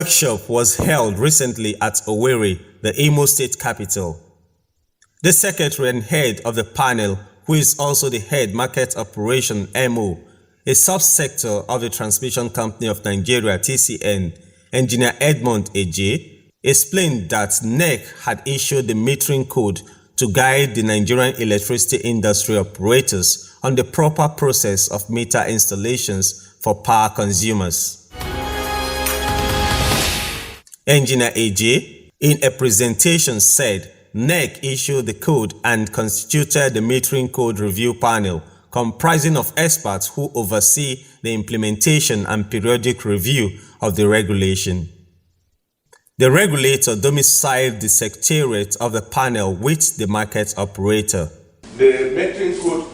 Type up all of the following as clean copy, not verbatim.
Workshop was held recently at Owerri, the Imo State capital. The secretary and head of the panel, who is also the head market operation MO, a subsector of the Transmission Company of Nigeria (TCN), Engineer Edmond Eje, explained that NEC had issued the metering code to guide the Nigerian electricity industry operators on the proper process of meter installations for power consumers. Engineer Eje, in a presentation, said NEC issued the code and constituted the metering code review panel, comprising of experts who oversee the implementation and periodic review of the regulation. The regulator domiciled the secretariat of the panel with the market operator. The metering code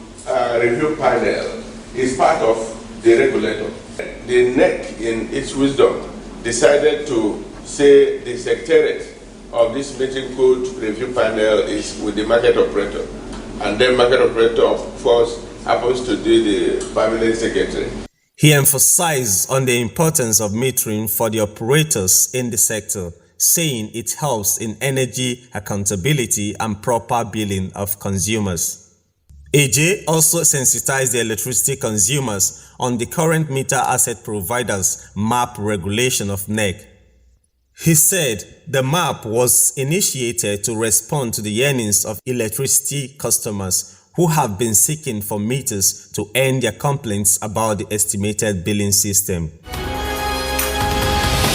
review panel is part of the regulator. The NEC, in its wisdom, decided to say the secretariat of this metering code review panel is with the market operator, and then market operator, of course, happens to be the permanent secretary. He emphasized on the importance of metering for the operators in the sector, saying it helps in energy accountability and proper billing of consumers. Eje also sensitized the electricity consumers on the current meter asset providers MAP regulation of NEC. He said the MAP was initiated to respond to the yearnings of electricity customers who have been seeking for meters to end their complaints about the estimated billing system.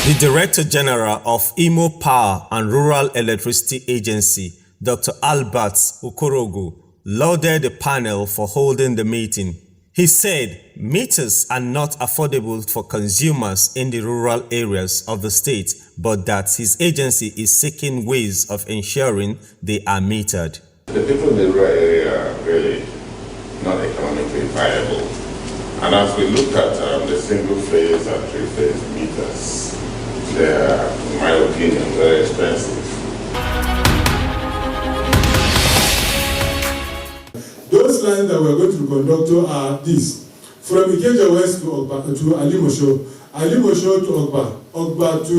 The Director General of Imo Power and Rural Electricity Agency, Dr. Albert Okorogu, lauded the panel for holding the meeting. He said meters are not affordable for consumers in the rural areas of the state, but that his agency is seeking ways of ensuring they are metered. The people in the rural area are really not economically viable. And as we look at the single-phase and three-phase meters, they are, in my opinion, very expensive. Those lines that we're going to conduct are these: from Ikeja West to Alimosho, Alimosho to Ogba to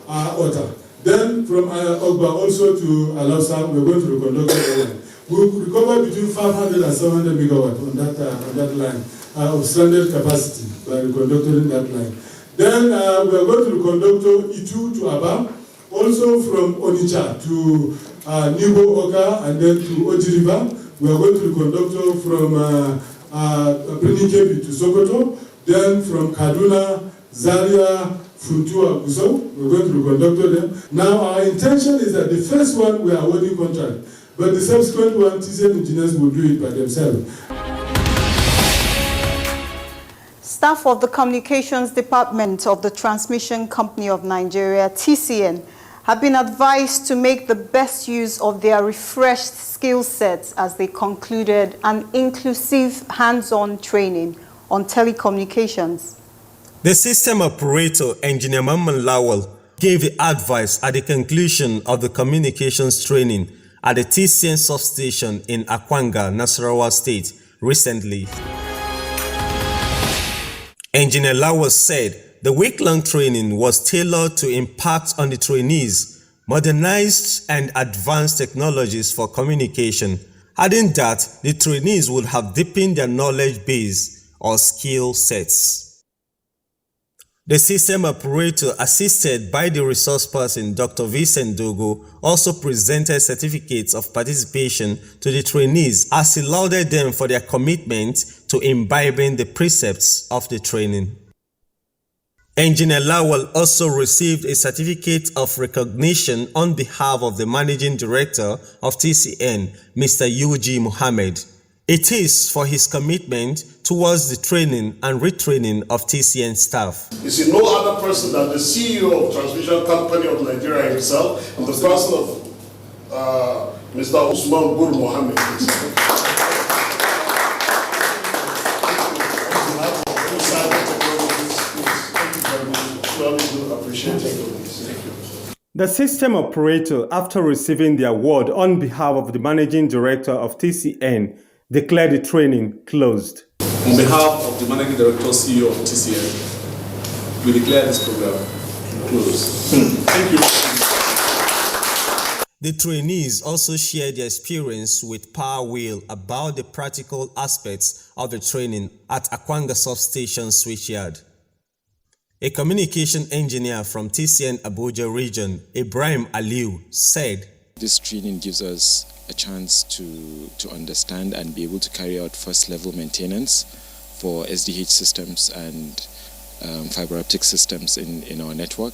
Ota. Then from Ogba also to Alausa, we're going to reconduct the line. We'll recover between 500 and 700 megawatt on that line of stranded capacity by reconducting that line. Then we are going to reconduct Itu to Aba, also from Onitsha to Nibo Oka, and then to Oji River. We are going to reconduct from Brinikebi to Sokoto, then from Kaduna, Zaria, Funtua, Gusau. We're going to reconduct them. Now our intention is that the first one we are awarding contract, but the subsequent one, TCN engineers will do it by themselves. Staff of the Communications Department of the Transmission Company of Nigeria, TCN, have been advised to make the best use of their refreshed skill sets as they concluded an inclusive hands-on training on telecommunications. The system operator, Engineer Mamman Lawal, gave the advice at the conclusion of the communications training at the TCN substation in Akwanga, Nasarawa State, recently. Engineer Lawal said the week-long training was tailored to impact on the trainees modernized and advanced technologies for communication, adding that the trainees would have deepened their knowledge base or skill sets. The system operator, assisted by the resource person Dr. Vincent Dogo, also presented certificates of participation to the trainees as he lauded them for their commitment to imbibing the precepts of the training. Engineer Lawal also received a certificate of recognition on behalf of the Managing Director of TCN, Mr. UG Mohammed. It is for his commitment towards the training and retraining of TCN staff. You see, no other person than the CEO of Transmission Company of Nigeria himself, and the person of Mr. Usman Bur Mohammed. The system operator, after receiving the award on behalf of the Managing Director of TCN, declared the training closed. On behalf of the Managing Director CEO of TCN, we declare this program Thank you. The trainees also shared their experience with Power Wheel about the practical aspects of the training at Akwanga Substation Switchyard. A communication engineer from TCN Abuja region, Ibrahim Aliu, said, "This training gives us a chance to understand and be able to carry out first level maintenance for SDH systems and fiber optic systems in our network,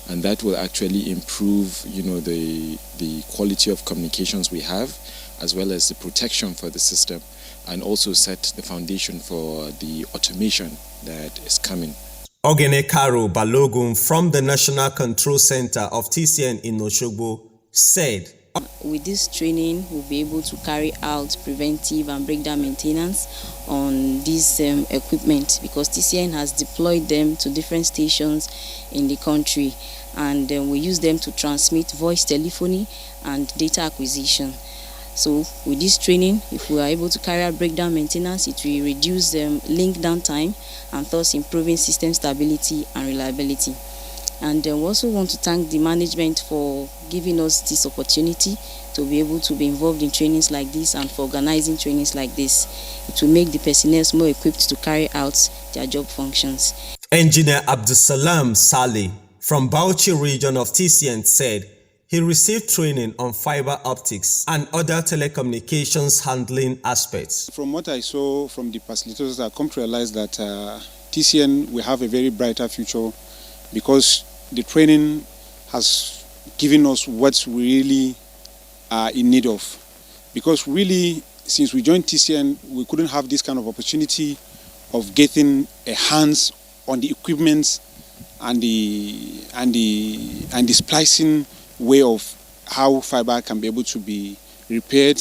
and that will actually improve the quality of communications we have, as well as the protection for the system, and also set the foundation for the automation that is coming." Ogene Karo Balogun from the National Control Center of TCN in Oshogbo said, "With this training, we'll be able to carry out preventive and breakdown maintenance on this equipment, because TCN has deployed them to different stations in the country, and we use them to transmit voice telephony and data acquisition. So with this training, if we are able to carry out breakdown maintenance, it will reduce link downtime and thus improving system stability and reliability. And we also want to thank the management for giving us this opportunity to be able to be involved in trainings like this and for organizing trainings like this. It will make the personnel more equipped to carry out their job functions." Engineer Abdusalam Saleh from Bauchi region of TCN said he received training on fiber optics and other telecommunications handling aspects. From what I saw from the facilitators, I come to realize that TCN will have a very brighter future, because the training has given us what we really are in need of. Because really, since we joined TCN, we couldn't have this kind of opportunity of getting a hands on the equipment and the splicing way of how fiber can be able to be repaired,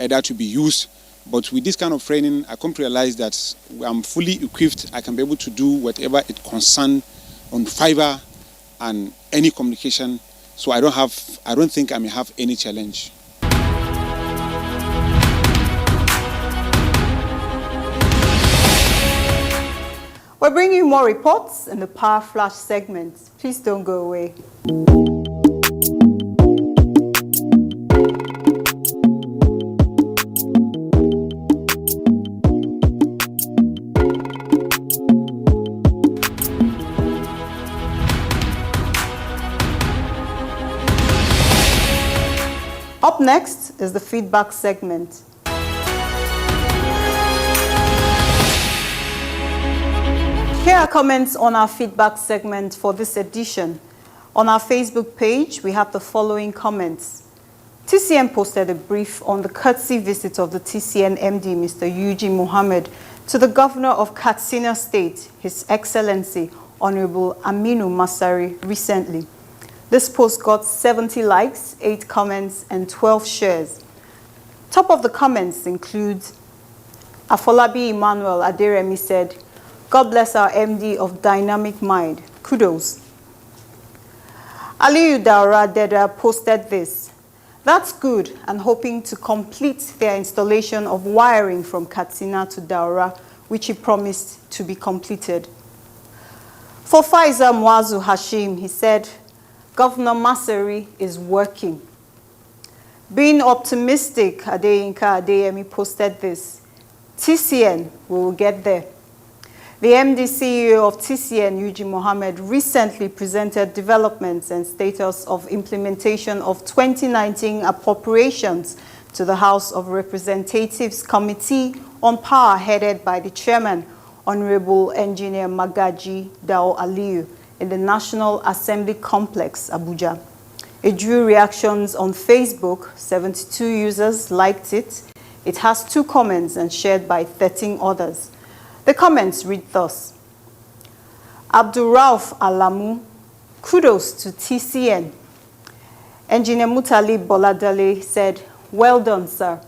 either to be used. But with this kind of training, I come to realize that I'm fully equipped. I can be able to do whatever it concerns on fiber and any communication. So I don't think I may have any challenge. We're bringing you more reports in the Power Flash segment. Please don't go away. Up next is the feedback segment. Here are comments on our feedback segment for this edition. On our Facebook page, we have the following comments. TCN posted a brief on the courtesy visit of the TCN MD, Mr. Eugene Mohammed, to the Governor of Katsina State, His Excellency, Honorable Aminu Masari, recently. This post got 70 likes, 8 comments, and 12 shares. Top of the comments include Afolabi Emmanuel Aderemi said, "God bless our MD of Dynamic Mind. Kudos." Aliyu Daura Deda posted this. "That's good, and hoping to complete their installation of wiring from Katsina to Daura, which he promised to be completed." For Faiza Mwazu Hashim, he said, "Governor Masari is working." Being optimistic, Adeyinka Adeyemi posted this. "TCN, we will get there." The MD CEO of TCN, Eugene Mohammed, recently presented developments and status of implementation of 2019 appropriations to the House of Representatives Committee on Power, headed by the chairman, Honorable Engineer Magaji Dao Aliyu, in the National Assembly Complex, Abuja. It drew reactions on Facebook. 72 users liked it. It has 2 comments and shared by 13 others. The comments read thus. Abdurrauf Alamu, kudos to TCN. Engineer Mutali Boladale said, "Well done, sir."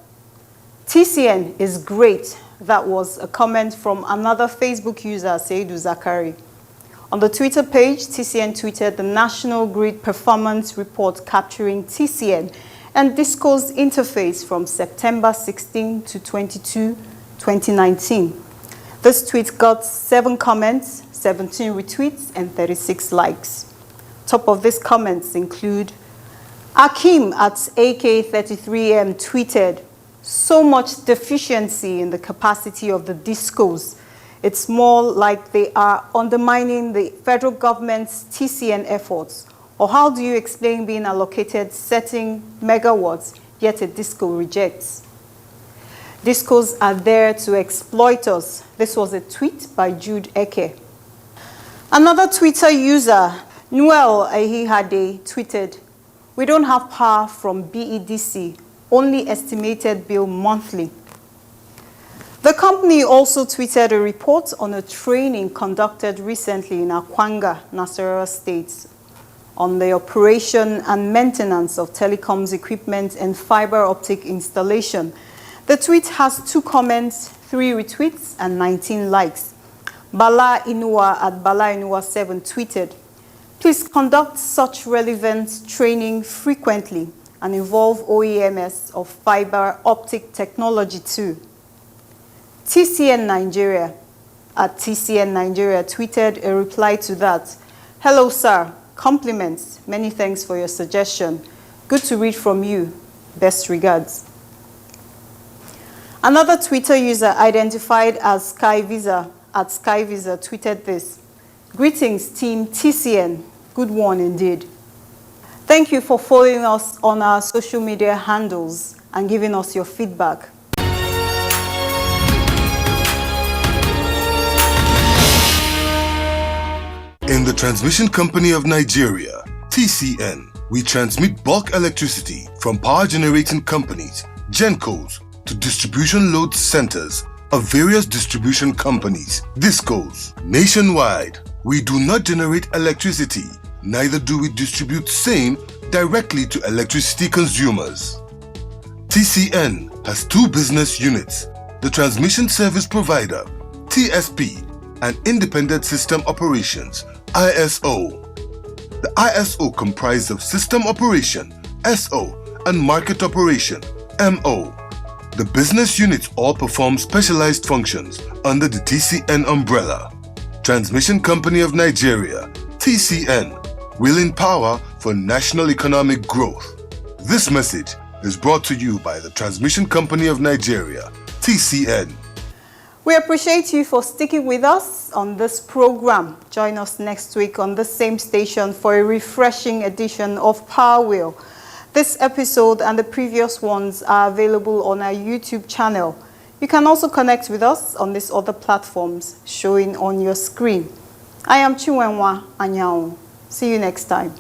TCN is great. That was a comment from another Facebook user, Seidu Zakari. On the Twitter page, TCN tweeted the National Grid Performance Report capturing TCN and Disco's interface from September 16 to 22, 2019. This tweet got 7 comments, 17 retweets, and 36 likes. Top of these comments include Akim at AK33M tweeted, "So much deficiency in the capacity of the discos. It's more like they are undermining the federal government's TCN efforts. Or how do you explain being allocated certain megawatts, yet a disco rejects? Discos are there to exploit us." This was a tweet by Jude Eke. Another Twitter user, Noel Ehihade, tweeted, "We don't have power from BEDC, only estimated bill monthly." The company also tweeted a report on a training conducted recently in Akwanga, Nasarawa State, on the operation and maintenance of telecoms equipment and fiber optic installation. The tweet has 2 comments, 3 retweets, and 19 likes. Bala Inua at Bala Inua 7 tweeted, "Please conduct such relevant training frequently and involve OEMs of fiber optic technology too." TCN Nigeria at TCN Nigeria tweeted a reply to that. "Hello, sir. Compliments. Many thanks for your suggestion. Good to read from you. Best regards." Another Twitter user identified as SkyVisa at SkyVisa tweeted this. "Greetings, team TCN. Good one indeed. Thank you for following us on our social media handles and giving us your feedback." In the Transmission Company of Nigeria, TCN, we transmit bulk electricity from power generating companies, GenCos, to distribution load centers of various distribution companies, DISCOs. Nationwide, we do not generate electricity, neither do we distribute same directly to electricity consumers. TCN has 2 business units, the Transmission Service Provider, TSP, and Independent System Operations, ISO. The ISO comprised of System Operation, SO, and Market Operation, MO. The business units all perform specialized functions under the TCN umbrella. Transmission Company of Nigeria, TCN, wielding power for national economic growth. This message is brought to you by the Transmission Company of Nigeria, TCN. We appreciate you for sticking with us on this program. Join us next week on the same station for a refreshing edition of Power Wheel. This episode and the previous ones are available on our YouTube channel. You can also connect with us on these other platforms showing on your screen. I am Chinwenwa Anyao. See you next time.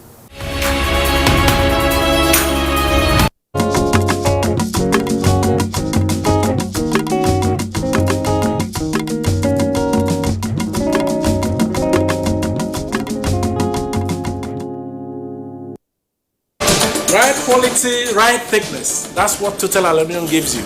Right quality, right thickness. That's what Total Aluminum gives you.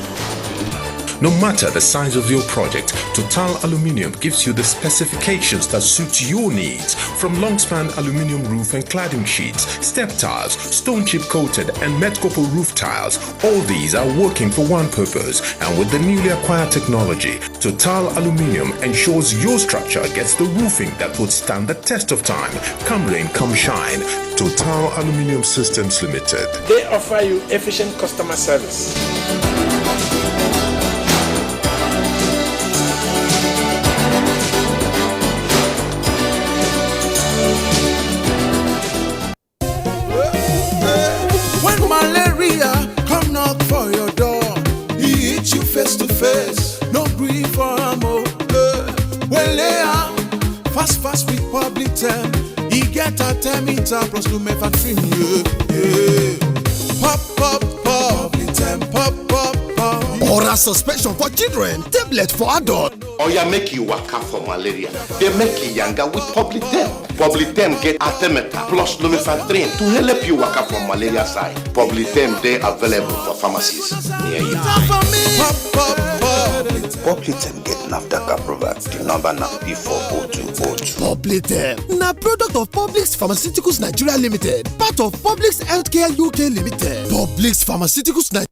No matter the size of your project, Total Aluminium gives you the specifications that suit your needs. From long-span aluminium roof and cladding sheets, step tiles, stone chip coated and Metcopo roof tiles, all these are working for one purpose. And with the newly acquired technology, Total Aluminium ensures your structure gets the roofing that would stand the test of time. Come rain, come shine. Total Aluminium Systems Limited. They offer you efficient customer service. When malaria come knock for your door, he hit you face to face, no grief for ammo. Well, fast with public term, he get a terminal plus lumefantrine. Pop, public term, pop. Oral suspension for children, tablet for adults. Or ya make you waka for malaria. They make you younger with Public Term. Public Term get Artemether plus lumefantrine to help you waka from malaria side. Public Term they available for pharmacies near you. Public Term get NAFDAC approval. The number now P40202. Public Term, na product of Publix Pharmaceuticals Nigeria Limited, part of Publix Healthcare UK Limited. Publix Pharmaceuticals Nigeria.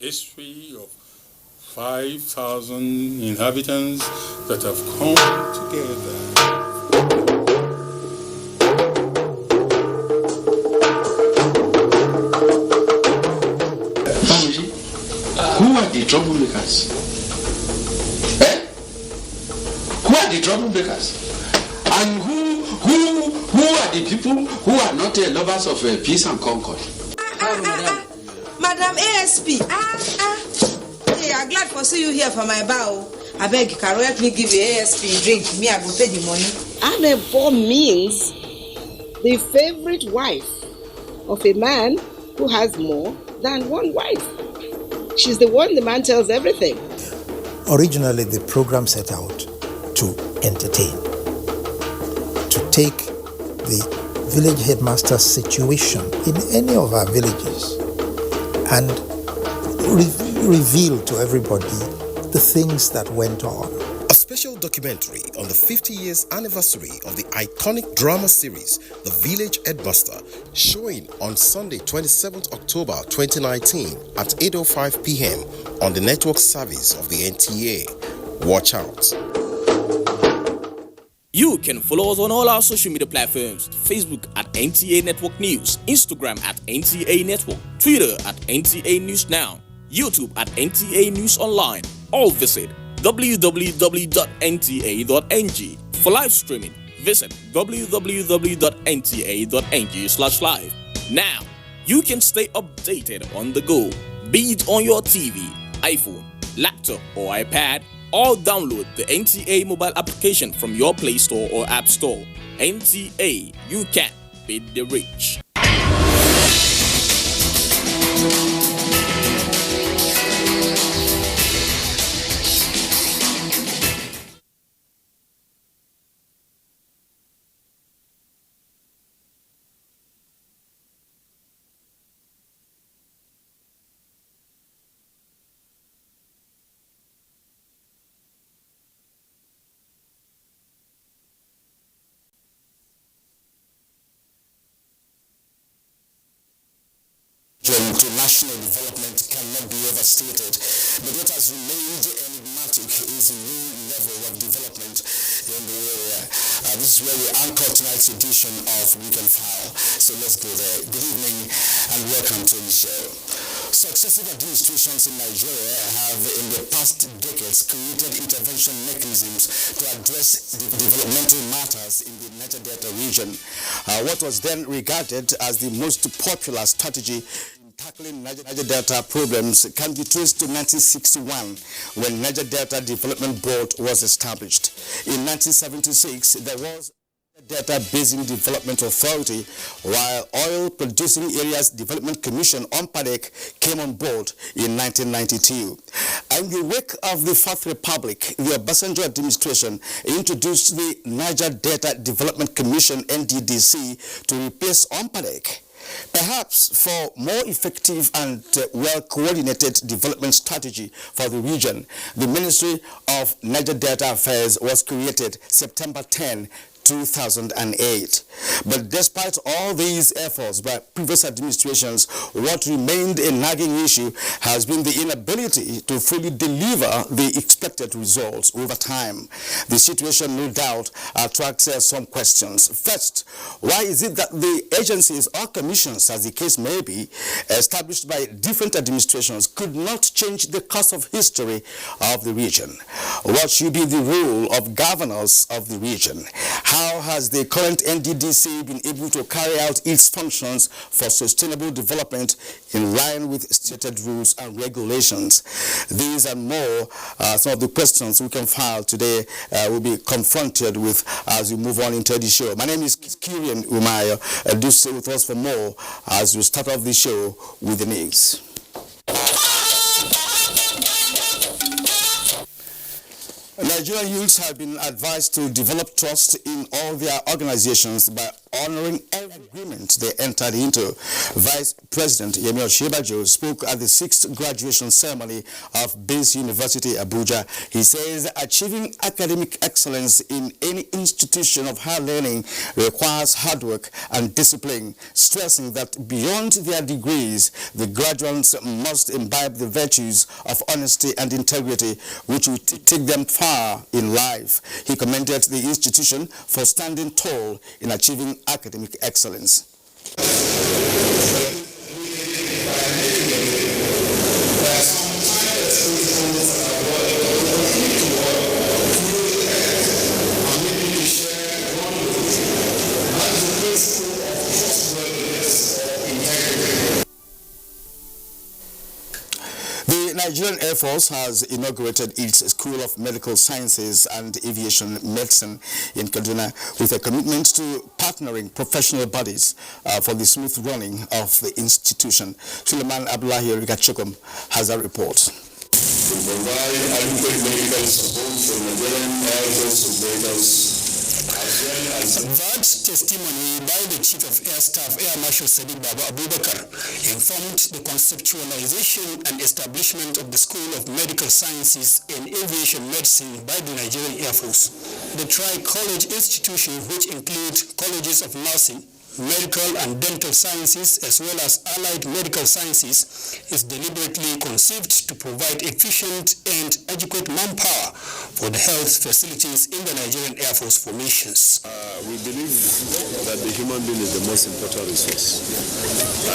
history of 5,000 inhabitants that have come together. Who are the troublemakers? Who are the troublemakers? And who are the people who are not lovers of peace and concord? Madam ASP, hey, I'm glad to see you here for my bow. I beg you, can help me give you ASP drink? Me, I will pay the money. Amebo means the favorite wife of a man who has more than one wife. She's the one the man tells everything. Originally, the program set out to entertain, to take the village headmaster's situation in any of our villages and reveal to everybody the things that went on. A special documentary on the 50 years anniversary of the iconic drama series The Village Headmaster, showing on Sunday 27th October 2019 at 8:05 p.m. on the network service of the NTA. Watch out. You can follow us on all our social media platforms: Facebook at NTA Network News, Instagram at NTA Network, Twitter at NTA News Now, YouTube at NTA News Online. Or visit www.nta.ng. For live streaming, visit www.nta.ng/live. Now, you can stay updated on the go, be it on your TV, iPhone, laptop, or iPad, or download the NTA mobile application from your Play Store or App Store. NTA, you can beat the rich. To national development cannot be overstated, but what has remained enigmatic is the new level of development in the area. This is where we anchor tonight's edition of Weekend File. So let's go there. Good evening and welcome to the show. Successive administrations in Nigeria have in the past decades created intervention mechanisms to address developmental matters in the Niger Delta region. What was then regarded as the most popular strategy tackling Niger Delta problems can be traced to 1961 when Niger Delta Development Board was established. In 1976, there was Delta Basin Development Authority, while Oil Producing Areas Development Commission (ONPADEC) came on board in 1992. In the wake of the Fourth Republic, the Obasanjo administration introduced the Niger Delta Development Commission (NDDC) to replace ONPADEC. Perhaps for more effective and well-coordinated development strategy for the region, the Ministry of Niger Delta Affairs was created September 10, 2008. But despite all these efforts by previous administrations, what remained a nagging issue has been the inability to fully deliver the expected results over time. The situation, no doubt, attracts some questions. First, why is it that the agencies or commissions, as the case may be, established by different administrations could not change the course of history of the region? What should be the role of governors of the region? How has the current NDDC been able to carry out its functions for sustainable development in line with stated rules and regulations? These and more are some of the questions we can file today will be confronted with as we move on into the show. My name is Kirian Umayo. Do stay with us for more as we start off the show with the news. Nigerian youths have been advised to develop trust in all their organizations by honoring every agreement they entered into. Vice President Yemi Osinbajo spoke at the 6th graduation ceremony of Base University, Abuja. He says achieving academic excellence in any institution of higher learning requires hard work and discipline, stressing that beyond their degrees, the graduates must imbibe the virtues of honesty and integrity, which will take them far in life. He commended the institution for standing tall in achieving academic excellence. The Nigerian Air Force has inaugurated its School of Medical Sciences and Aviation Medicine in Kaduna with a commitment to partnering professional bodies for the smooth running of the institution. Suleiman Abdullahi Rigachokum has a report. To provide adequate medical support for Nigerian Air Force operators. That testimony by the Chief of Air Staff, Air Marshal Sadiq Baba Abubakar, informed the conceptualization and establishment of the School of Medical Sciences and Aviation Medicine by the Nigerian Air Force. The Tri-College institution, which includes colleges of nursing, medical and dental sciences, as well as allied medical sciences, is deliberately conceived to provide efficient and adequate manpower for the health facilities in the Nigerian Air Force formations. We believe that the human being is the most important resource,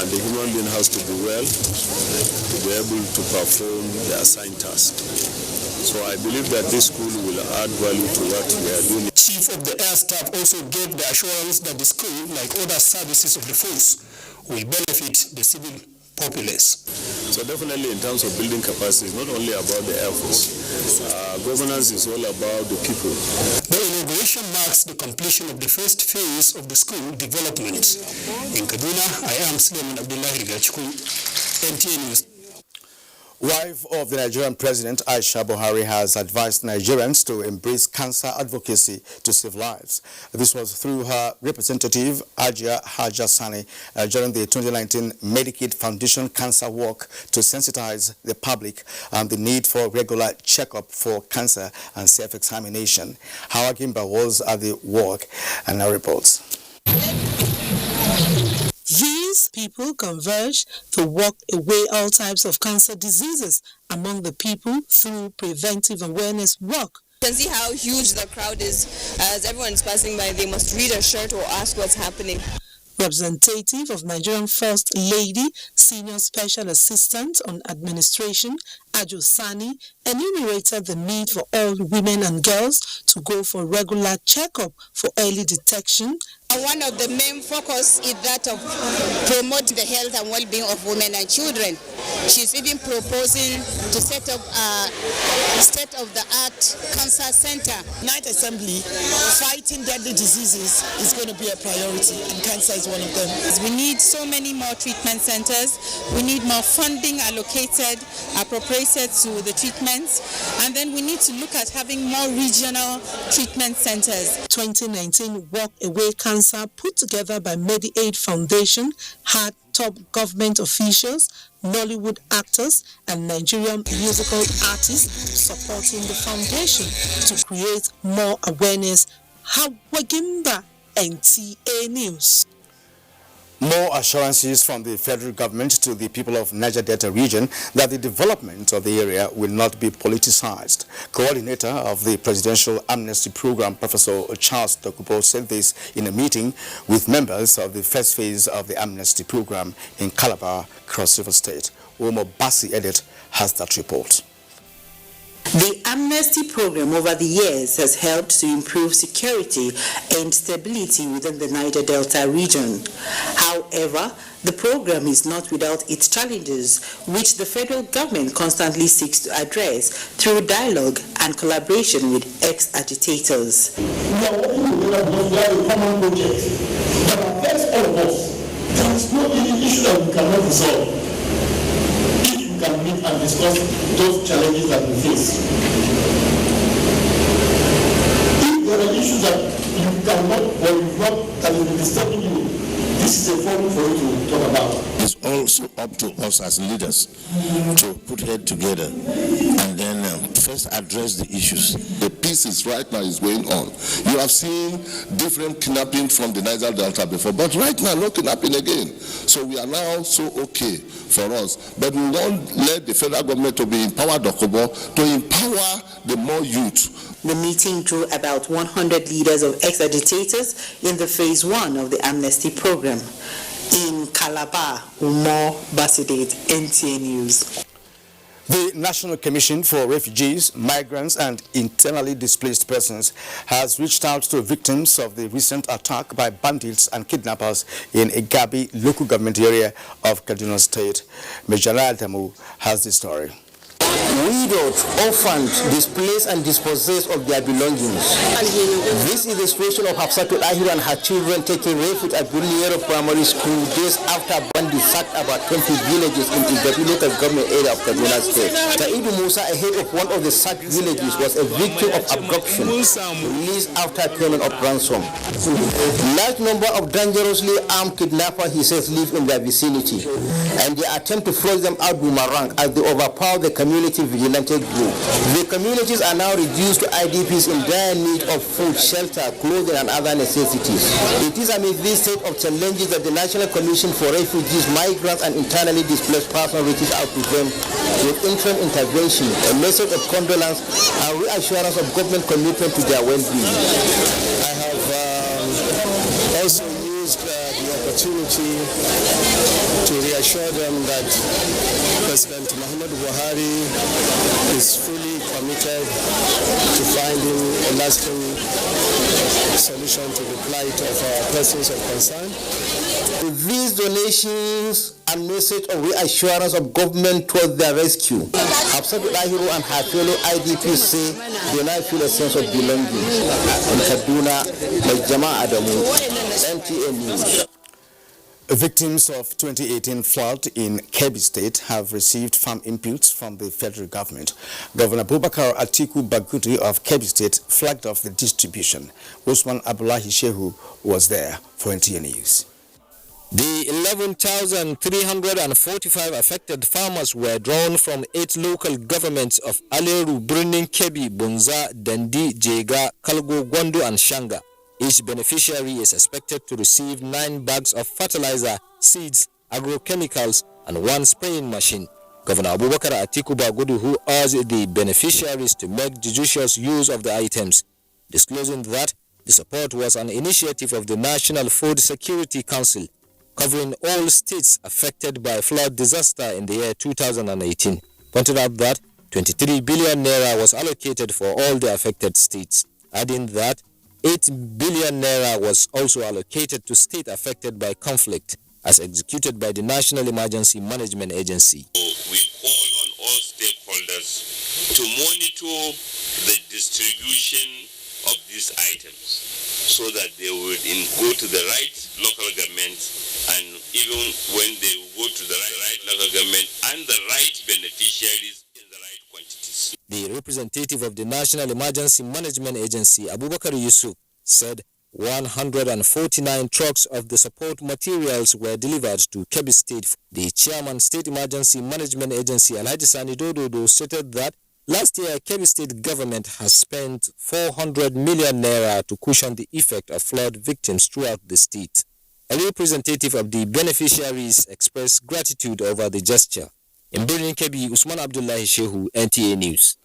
and the human being has to be well to be able to perform the assigned task. So I believe that this school will add value to what we are doing. The Chief of the Air Staff also gave the assurance that the school, like other services of the force, will benefit the civil populace. So definitely in terms of building capacity, it's not only about the Air Force. Governance is all about the people. The inauguration marks the completion of the first phase of the school development. In Kaduna, I am Suleiman Abdullahi Rigachku, NTA News. Wife of the Nigerian President, Aisha Buhari, has advised Nigerians to embrace cancer advocacy to save lives. This was through her representative, Ajia Haja Sani, during the 2019 Medicaid Foundation Cancer Walk to sensitize the public on the need for regular checkup for cancer and self-examination. Hawa Gimba was at the walk and now reports. These people converge to walk away all types of cancer diseases among the people through preventive awareness work. You can see how huge the crowd is. As everyone is passing by, they must read a shirt or ask what's happening. Representative of Nigerian First Lady, Senior Special Assistant on Administration, Ajo Sani, enumerated the need for all women and girls to go for regular checkup for early detection. One of the main focus is that of promoting the health and well-being of women and children. She's even proposing to set up a state-of-the-art cancer center. Night Assembly, fighting deadly diseases is going to be a priority, and cancer is one of them. We need so many more treatment centers. We need more funding allocated, appropriated to the treatments, and then we need to look at having more regional treatment centers. 2019 Walk Away Cancer put together by MediAid Foundation had top government officials, Nollywood actors, and Nigerian musical artists supporting the foundation to create more awareness. Hawagimba, NTA News. More assurances from the federal government to the people of Niger Delta region that the development of the area will not be politicized. Coordinator of the Presidential Amnesty Program, Professor Charles Dokubo, said this in a meeting with members of the first phase of the Amnesty Program in Calabar, Cross River State. Omo Bassi Edit has that report. The Amnesty Program over the years has helped to improve security and stability within the Niger Delta region. However, the program is not without its challenges, which the federal government constantly seeks to address through dialogue and collaboration with ex-agitators. We are working together because we have a common project that affects all of us. There is no issue that we cannot resolve. Can meet and discuss those challenges that we face. If there are issues that you cannot or you not that will be disturbing you. This is a forum for you to talk about. It's also up to us as leaders to put head together and then first address the issues. The peace right now is going on. You have seen different kidnapping from the Niger Delta before, but right now no kidnapping again. So we are now so okay for us. But we won't let the federal government to be empowered Dokobo to empower the more youth. The meeting drew about 100 leaders of ex-agitators in the phase 1 of the amnesty program. In Calabar, Umar Basidet, NTA News. The National Commission for Refugees, Migrants and Internally Displaced Persons has reached out to victims of the recent attack by bandits and kidnappers in Igabi local government area of Kaduna State. Mejala Adamu has the story. Widowed, orphaned, displaced and dispossessed of their belongings. This is the situation of Hafsatul Ahir and her children taking refuge at Buliero Primary School days after bandits sacked about 20 villages in the Igabi local government area of Kaduna State. Taidu Musa, a head of one of the sacked villages, was a victim of abduction, released after payment of ransom. Large number of dangerously armed kidnappers, he says, live in their vicinity, and they attempt to force them out boomerang as they overpower the community vigilante group. The communities are now reduced to IDPs in dire need of food, shelter, clothing and other necessities. It is amid this state of challenges that the National Commission for Refugees, Migrants and Internally Displaced Persons reaches out to them with interim intervention, a message of condolence and reassurance of government commitment to their well-being. I have also used the opportunity to reassure them that President Muhammadu Buhari is fully committed to finding a lasting solution to the plight of our persons of concern. With these donations and message of reassurance of government towards their rescue, Hafsatul Ahiru and her fellow IDPs say they now feel a sense of belonging. In Kaduna, Mejama Adamu, NTA News. Victims of 2018 flood in Kebbi State have received firm inputs from the federal government. Governor Abubakar Atiku Bagudu of Kebbi State flagged off the distribution. Usman Abdullahi Shehu was there for NTA News. The 11,345 affected farmers were drawn from 8 local governments of Aleru, Birnin Kebbi, Bunza, Dandi, Jega, Kalgo, Gwandu and Shanga. Each beneficiary is expected to receive 9 bags of fertilizer, seeds, agrochemicals, and 1 spraying machine. Governor Abubakar Atiku Bagudu, who urged the beneficiaries to make judicious use of the items, disclosing that the support was an initiative of the National Food Security Council, covering all states affected by flood disaster in the year 2018. Pointed out that 23 billion naira was allocated for all the affected states, adding that 8 billion naira was also allocated to states affected by conflict, as executed by the National Emergency Management Agency. We call on all stakeholders to monitor the distribution of these items so that they would go to the right local government, and even when they go to the right local government and the right beneficiaries in the right quantities. The representative of the National Emergency Management Agency, Abubakar Yusuf, said 149 trucks of the support materials were delivered to Kebbi State. The chairman, State Emergency Management Agency, Alhaji Sani Dododo, stated that last year, Kebbi State government has spent 400 million naira to cushion the effect of flood victims throughout the state. A representative of the beneficiaries expressed gratitude over the gesture. In Birnin Kebbi, Usman Abdullahi Shehu, NTA News.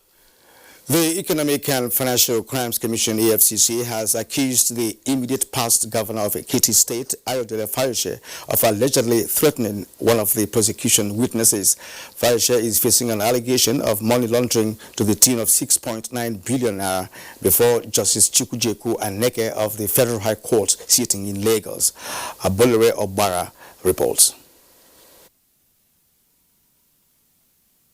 The Economic and Financial Crimes Commission, EFCC, has accused the immediate past governor of Ekiti State, Ayodele Fayose, of allegedly threatening one of the prosecution witnesses. Fayose is facing an allegation of money laundering to the tune of 6.9 billion naira before Justice Chukwujeku Aneke of the Federal High Court sitting in Lagos. Abolore Obara reports.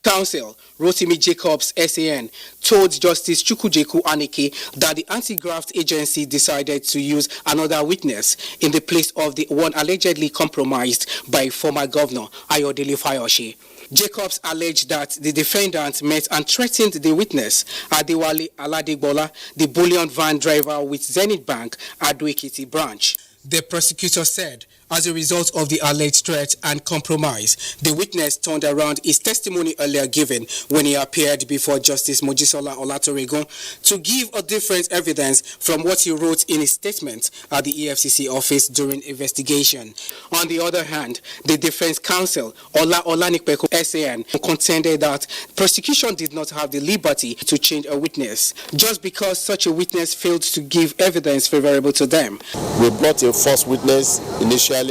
Counsel Rotimi Jacobs, SAN, told Justice Chukwujeku Aneke that the anti-graft agency decided to use another witness in the place of the one allegedly compromised by former governor Ayodele Fayose. Jacobs alleged that the defendant met and threatened the witness, Adewale Aladegbola, the bullion van driver with Zenith Bank, Ado-Ekiti branch. The prosecutor said, as a result of the alleged threat and compromise, the witness turned around his testimony earlier given when he appeared before Justice Mojisola Olatoregun to give a different evidence from what he wrote in his statement at the EFCC office during investigation. On the other hand, the defense counsel, Ola Olanikpeko SAN, contended that prosecution did not have the liberty to change a witness just because such a witness failed to give evidence favorable to them. We brought a false witness initially,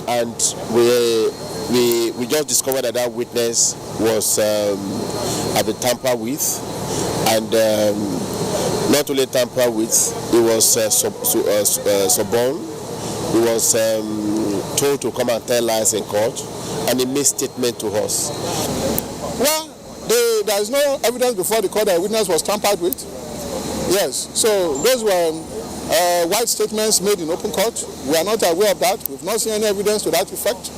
and we just discovered that witness was had been tampered with, and not only tampered with, it was suborned. He was told to come and tell lies in court, and he made statement to us. Well, there is no evidence before the court that a witness was tampered with. Yes, so those were white statements made in open court. We are not aware of that. We've not seen any evidence to that effect.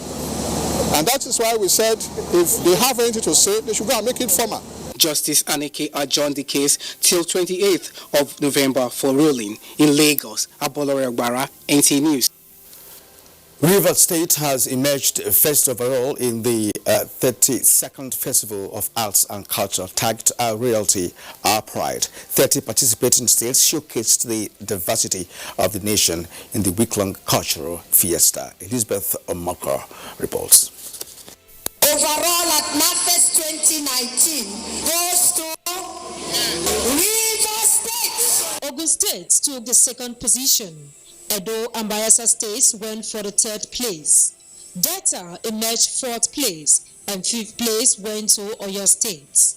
And that is why we said if they have anything to say, they should go and make it formal. Justice Aneke adjourned the case till 28th of November for ruling in Lagos. Abolore Agbara, NTA News. Rivers State has emerged first overall in the 32nd Festival of Arts and Culture, tagged Our Realty, Our Pride. 30 participating states showcased the diversity of the nation in the week-long cultural fiesta. Elizabeth Omoko reports. Overall at NAFES 2019 goes to Rivers State. Ogun State took the second position. Edo and Bayelsa states went for the third place. Delta emerged fourth place, and fifth place went to Oyo State.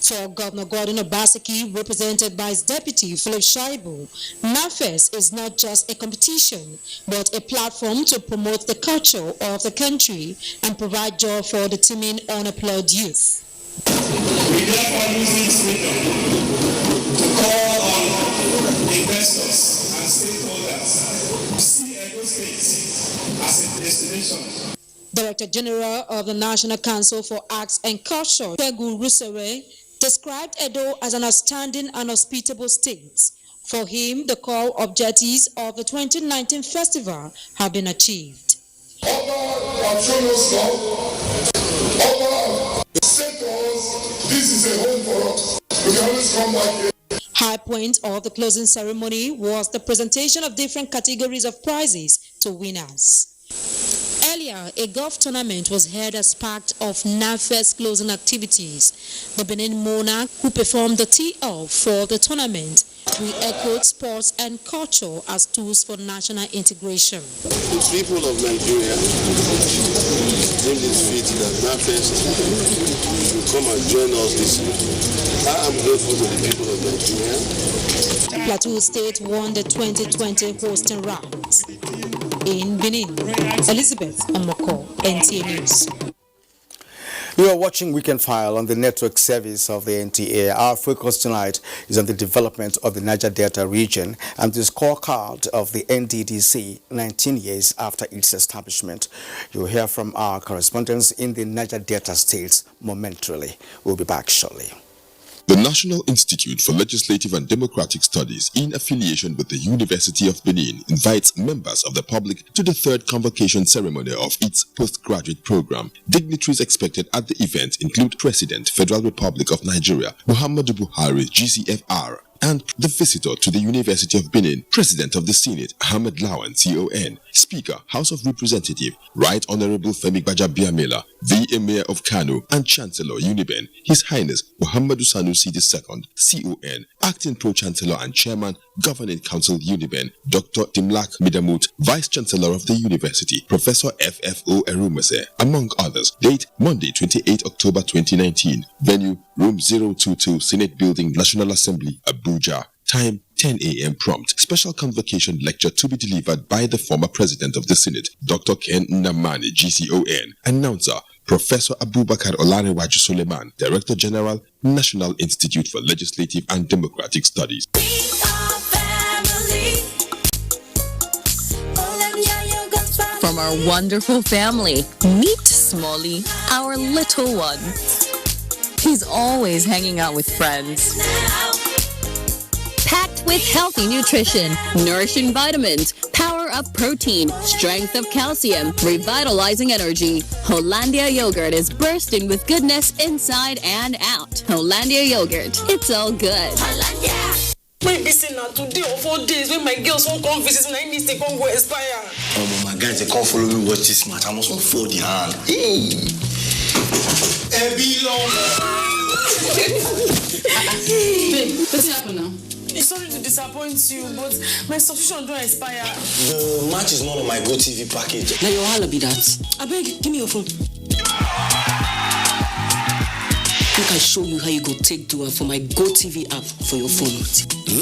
For Governor Gordon Obaseki, represented by his deputy Philip Shaibu, NAFES is not just a competition, but a platform to promote the culture of the country and provide job for the teeming unemployed youth. We therefore use this freedom to call on investors and stakeholders to see Edo State as a destination. Director General of the National Council for Arts and Culture, Pegu Rusewe, described Edo as an outstanding and hospitable state. For him, the core objectives of the 2019 festival have been achieved. This is a home for us. We can always come back here. High point of the closing ceremony was the presentation of different categories of prizes to winners. Earlier, a golf tournament was held as part of NAFES closing activities. The Benin monarch, who performed the tee-off for the tournament, re-echoed sports and culture as tools for national integration. The people of Nigeria deem this fit that NAFES will come and join us this year. I am grateful to the people of Nigeria. Plateau State won the 2020 hosting rounds. In Benin, Elizabeth Omoko, NTA News. You are watching Weekend File on the network service of the NTA. Our focus tonight is on the development of the Niger Delta region and the scorecard of the NDDC 19 years after its establishment. You'll hear from our correspondents in the Niger Delta states momentarily. We'll be back shortly. The National Institute for Legislative and Democratic Studies, in affiliation with the University of Benin, invites members of the public to the third convocation ceremony of its postgraduate program. Dignitaries expected at the event include President, Federal Republic of Nigeria, Muhammadu Buhari, GCFR, and the visitor to the University of Benin, President of the Senate, Ahmed Lawan, CON, Speaker, House of Representatives, Right Honorable Femi Gbajabiamila, the Emir of Kano, and Chancellor Uniben, His Highness Muhammadu Sanusi II, CON, Acting Pro-Chancellor and Chairman, Governing Council Uniben, Dr. Timlak Midamut, Vice Chancellor of the University, Professor FFO Erumese, among others. Date, Monday, 28 October 2019. Venue, Room 022, Senate Building, National Assembly, Abuja. Time, 10 a.m. prompt. Special convocation lecture to be delivered by the former President of the Senate, Dr. Ken Nnamani, GCON. Announcer, Professor Abubakar Olarewaju Suleiman, Director General, National Institute for Legislative and Democratic Studies. From our wonderful family, meet Smalley, our little one. He's always hanging out with friends. Packed with healthy nutrition, nourishing vitamins, power-up protein, strength of calcium, revitalizing energy. Hollandia yogurt is bursting with goodness inside and out. Hollandia yogurt, it's all good. Hollandia! My busy now today or 4 days when my girls won't come visit and I need to come go expire. Oh, my guys, they can't follow me watch this match. I must not fold the hand. Hey, babe, what's happening now? Sorry to disappoint you, but my subscription don't expire. The match is not on my GoTV package. Now your holla be that. I beg, give me your phone. Make I show you how you go take do it for my GoTV app for your phone.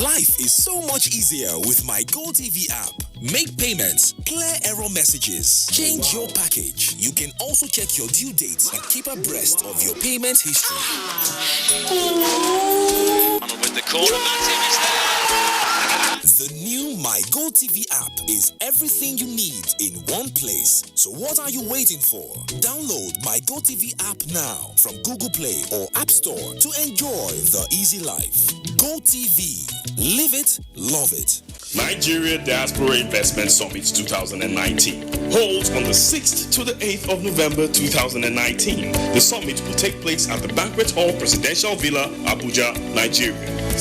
Life is so much easier with my GoTV app. Make payments, clear error messages, change your package. You can also check your due dates and keep abreast of your payment history. With the corner, The new My GoTV app is everything you need in one place. So what are you waiting for? Download My GoTV app now from Google Play or App Store to enjoy the easy life. GoTV. Live it, love it. Nigeria Diaspora Investment Summit 2019 holds on the 6th to the 8th of November 2019. The summit will take place at the Banquet Hall Presidential Villa, Abuja, Nigeria.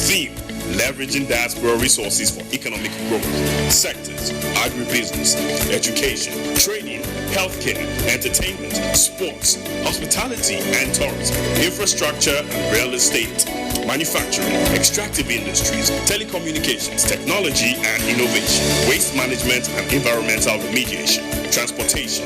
Theme: leveraging diaspora resources for economic growth. Sectors: agribusiness, education, training, healthcare, entertainment, sports, hospitality and tourism, infrastructure and real estate, manufacturing, extractive industries, telecommunications, technology and innovation, waste management and environmental remediation, transportation.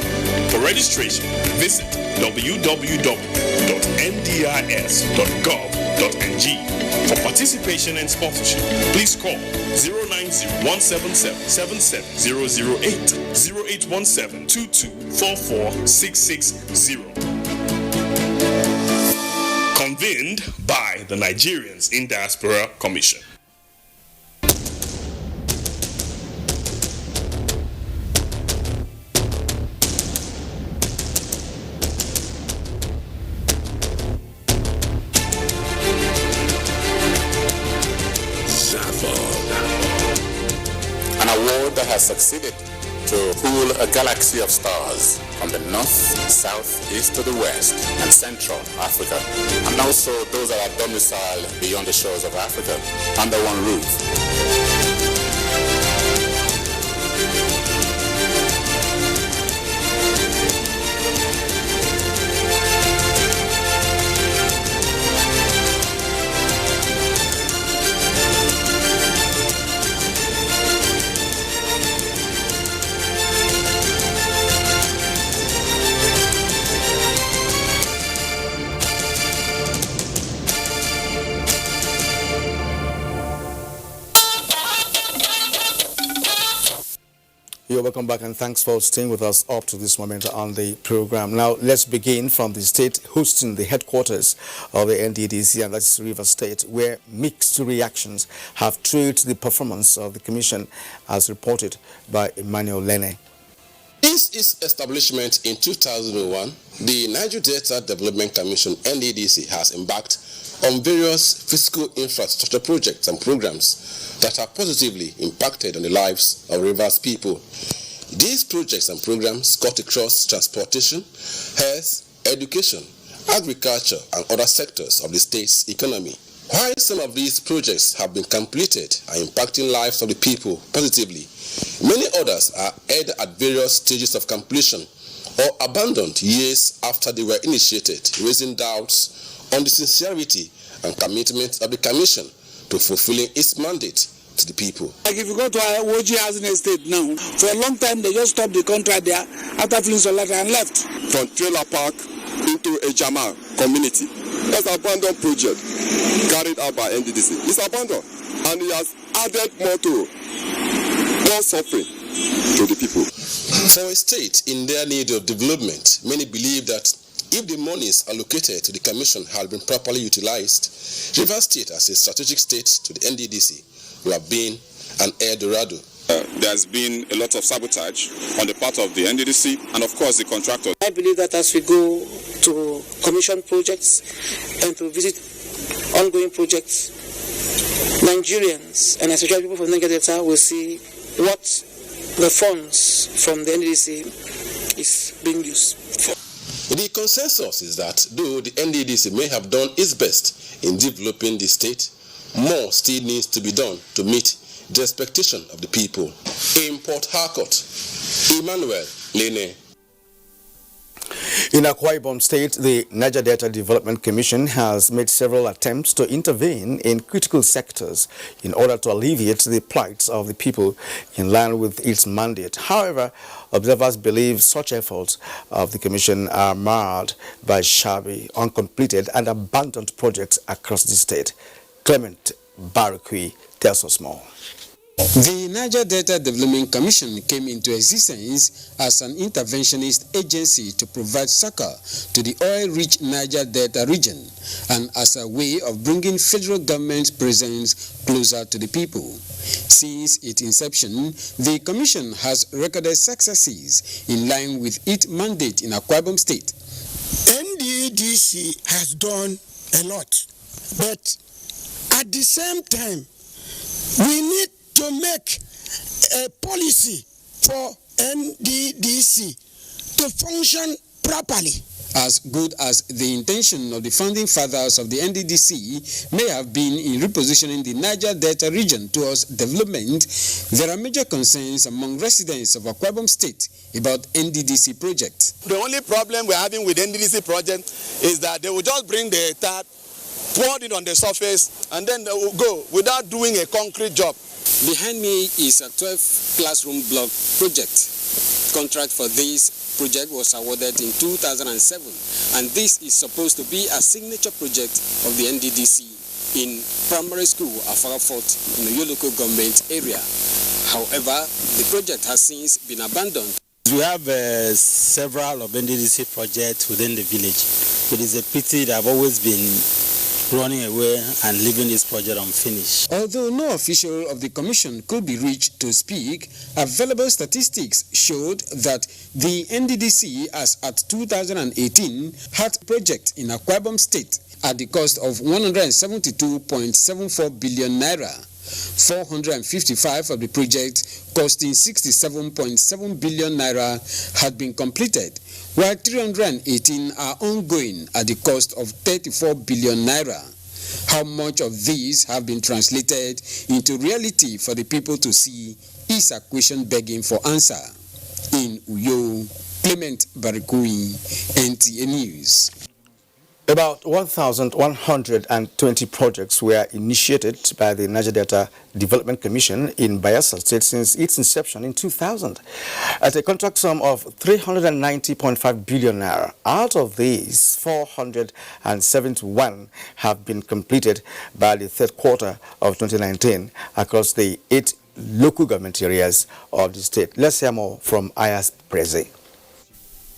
For registration, visit www.ndis.gov.ng. For participation and sponsorship, please call 090-177-77008, 0817-2244-660. Convened by the Nigerians in Diaspora Commission. An award that has succeeded to pool a galaxy of stars from the north, south, east to the west, and central Africa, and also those that are domiciled beyond the shores of Africa under one roof. You're welcome back and thanks for staying with us up to this moment on the program. Now, let's begin from the state hosting the headquarters of the NDDC, and that's Rivers State, where mixed reactions have trailed the performance of the commission, as reported by Emmanuel Lene. Since its establishment in 2001, the Niger Delta Development Commission, NDDC, has embarked on various physical infrastructure projects and programs that have positively impacted on the lives of Rivers people. These projects and programs cut across transportation, health, education, agriculture, and other sectors of the state's economy. While some of these projects have been completed and impacting lives of the people positively, many others are at various stages of completion or abandoned years after they were initiated, raising doubts on the sincerity and commitment of the Commission to fulfilling its mandate to the people. Like if you go to our Woji Housing Estate now, for a long time they just stopped the contract there after filling some letter and left. From trailer park into a Jama community. That's an abandoned project carried out by NDDC. It's abandoned, and it has added more suffering to the people. For a state in their need of development, many believe that if the monies allocated to the Commission had been properly utilized, Rivers State as a strategic state to the NDDC would have been an El Dorado There has been a lot of sabotage on the part of the NDDC and, of course, the contractor. I believe that as we go to commission projects and to visit ongoing projects, Nigerians and especially people from Niger Delta will see what the funds from the NDDC is being used for. The consensus is that though the NDDC may have done its best in developing the state, more still needs to be done to meet the expectation of the people. In Port Harcourt, Emmanuel Lene. In Akwa Ibom State, the Niger Delta Development Commission has made several attempts to intervene in critical sectors in order to alleviate the plight of the people in line with its mandate. However, observers believe such efforts of the Commission are marred by shabby, uncompleted and abandoned projects across the state. Clement Barakui tells us more. The Niger Delta Development Commission came into existence as an interventionist agency to provide succor to the oil-rich Niger Delta region and as a way of bringing federal government presence closer to the people. Since its inception, the Commission has recorded successes in line with its mandate in Akwa Ibom State. NDDC has done a lot, but at the same time, we need to make a policy for NDDC to function properly. As good as the intention of the founding fathers of the NDDC may have been in repositioning the Niger Delta region towards development, there are major concerns among residents of Akwa Ibom State about NDDC project. The only problem we're having with NDDC project is that they will just bring the tar, pour it on the surface, and then they will go without doing a concrete job. Behind me is a 12 classroom block project. Contract for this project was awarded in 2007, and this is supposed to be a signature project of the NDDC in primary school Afara Fort in the Uyo local government area. However, the project has since been abandoned. We have several of NDDC projects within the village. It is a pity that I've always been running away and leaving this project unfinished. Although no official of the commission could be reached to speak, available statistics showed that the NDDC as at 2018 had projects in Akwa Ibom State at the cost of 172.74 billion naira. 455 of the projects costing 67.7 billion naira had been completed, while 318 are ongoing at the cost of 34 billion naira. How much of these have been translated into reality for the people to see is a question begging for answer. In Uyo, Clement Barakui, NTA News. About 1,120 projects were initiated by the Niger Delta Development Commission in Bayelsa State since its inception in 2000 at a contract sum of 390.5 billion naira. Out of these, 471 have been completed by the third quarter of 2019 across the 8 local government areas of the state. Let's hear more from Ayas Preze.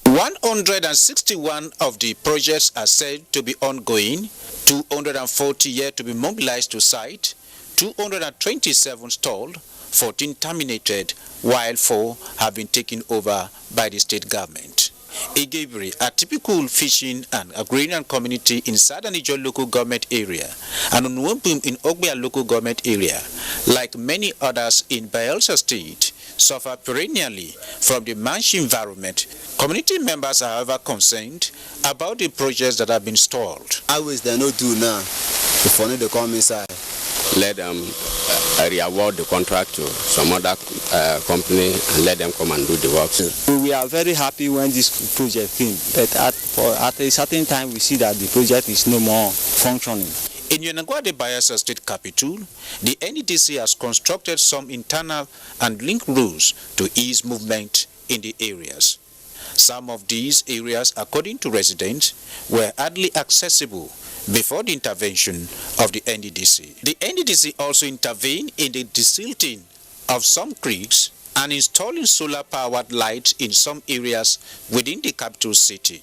161 of the projects are said to be ongoing, 240 yet to be mobilized to site, 227 stalled, 14 terminated, while 4 have been taken over by the state government. Igebri, a typical fishing and agrarian community in Southern Ijo local government area, and Onwempum in Ogbia local government area, like many others in Bayelsa State, suffer perennially from the marsh environment. Community members are, however, concerned about the projects that have been stalled. Always they no do now. If only they come inside, let them re-award the contract to some other company and let them come and do the work. We are very happy when this project came, but at a certain time we see that the project is no more functioning. In Yenagoa, Bayelsa State capital, the NDDC has constructed some internal and link roads to ease movement in the areas. Some of these areas, according to residents, were hardly accessible before the intervention of the NDDC. The NDDC also intervened in the desilting of some creeks and installing solar-powered lights in some areas within the capital city.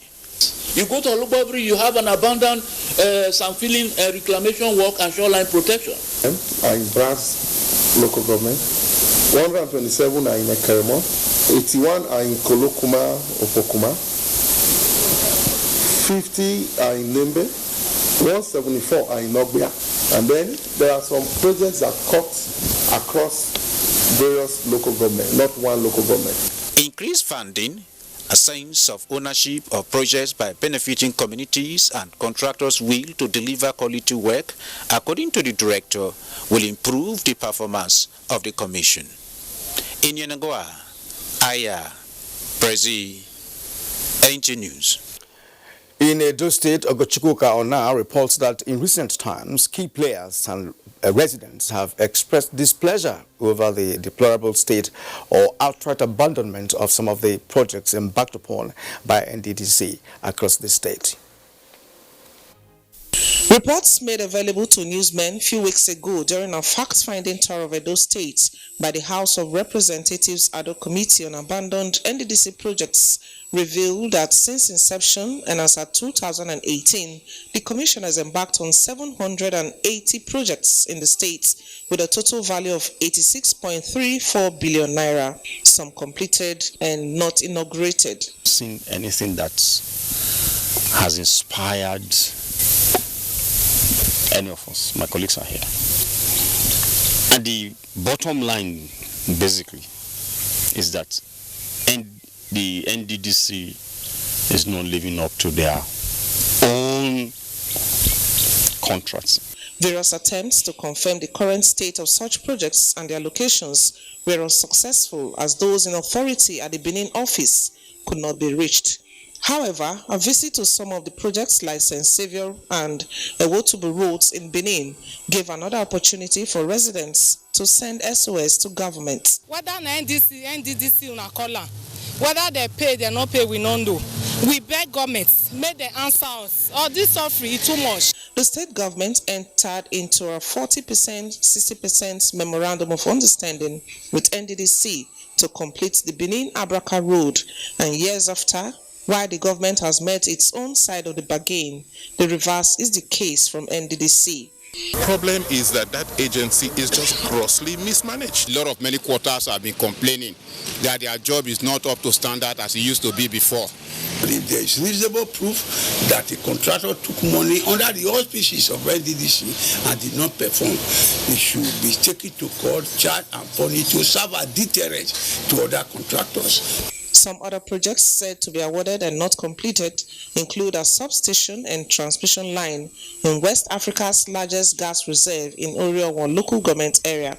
You go to Olubabri, you have an abundant some filling reclamation work and shoreline protection. In Brass local government, 127 are in Ekeremo, 81 are in Kolokuma, Opokuma, 50 are in Nembe, 174 are in Ogbia, and then there are some projects that cut across various local governments, not one local government. Increased funding, a sense of ownership of projects by benefiting communities and contractors' will to deliver quality work, according to the director, will improve the performance of the commission. In Yenagoa, Aya, Brazil, NG News. In Edo State, Ogochukwu Ona reports that in recent times, key players and residents have expressed displeasure over the deplorable state or outright abandonment of some of the projects embarked upon by NDDC across the state. Reports made available to newsmen a few weeks ago during a fact-finding tour of Edo State by the House of Representatives Ado Committee on Abandoned NDDC Projects revealed that since inception and as at 2018, the Commission has embarked on 780 projects in the state with a total value of 86.34 billion naira, some completed and not inaugurated. Seen anything that has inspired any of us. My colleagues are here. And the bottom line, basically, is that the NDDC is not living up to their own contracts. Various attempts to confirm the current state of such projects and their locations were unsuccessful, as those in authority at the Benin office could not be reached. However, a visit to some of the projects like St. Saviour and Ewotubu roads in Benin gave another opportunity for residents to send SOS to government. Whether NDDC una call am, whether they pay, they not pay, we don't know. We beg government, make them answer us. All this suffering is too much. The state government entered into a 40%, 60% memorandum of understanding with NDDC to complete the Benin Abraka road, and years after, while the government has met its own side of the bargain, the reverse is the case from NDDC. Problem is that agency is just grossly mismanaged. A lot of many quarters have been complaining that their job is not up to standard as it used to be before. If there is reasonable proof that the contractor took money under the auspices of NDDC and did not perform, it should be taken to court, charged and punished to serve a deterrent to other contractors. Some other projects said to be awarded and not completed include a substation and transmission line in West Africa's largest gas reserve in Orio local government area.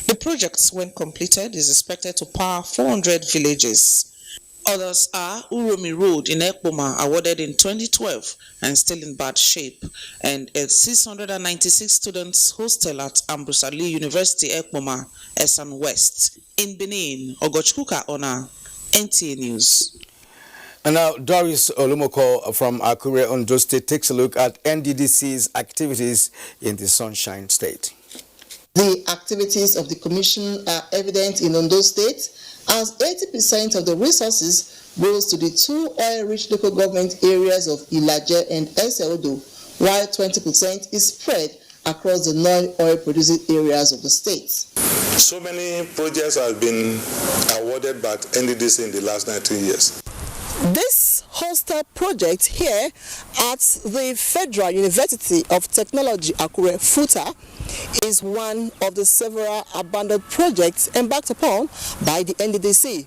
The project, when completed, is expected to power 400 villages. Others are Uromi Road in Ekpoma, awarded in 2012 and still in bad shape, and a 696 students hostel at Ambrose Ali University Ekpoma, Esan West. In Benin, Ogochukwu Ona, NTA News. And now, Doris Olumoko from Akure, Ondo State, takes a look at NDDC's activities in the Sunshine State. The activities of the Commission are evident in Ondo State, as 80% of the resources goes to the two oil-rich local government areas of Ilaje and Eseodo, while 20% is spread across the non-oil producing areas of the state. So many projects have been awarded by NDDC in the last 19 years. This hostel project here at the Federal University of Technology Akure, FUTA, is one of the several abandoned projects embarked upon by the NDDC.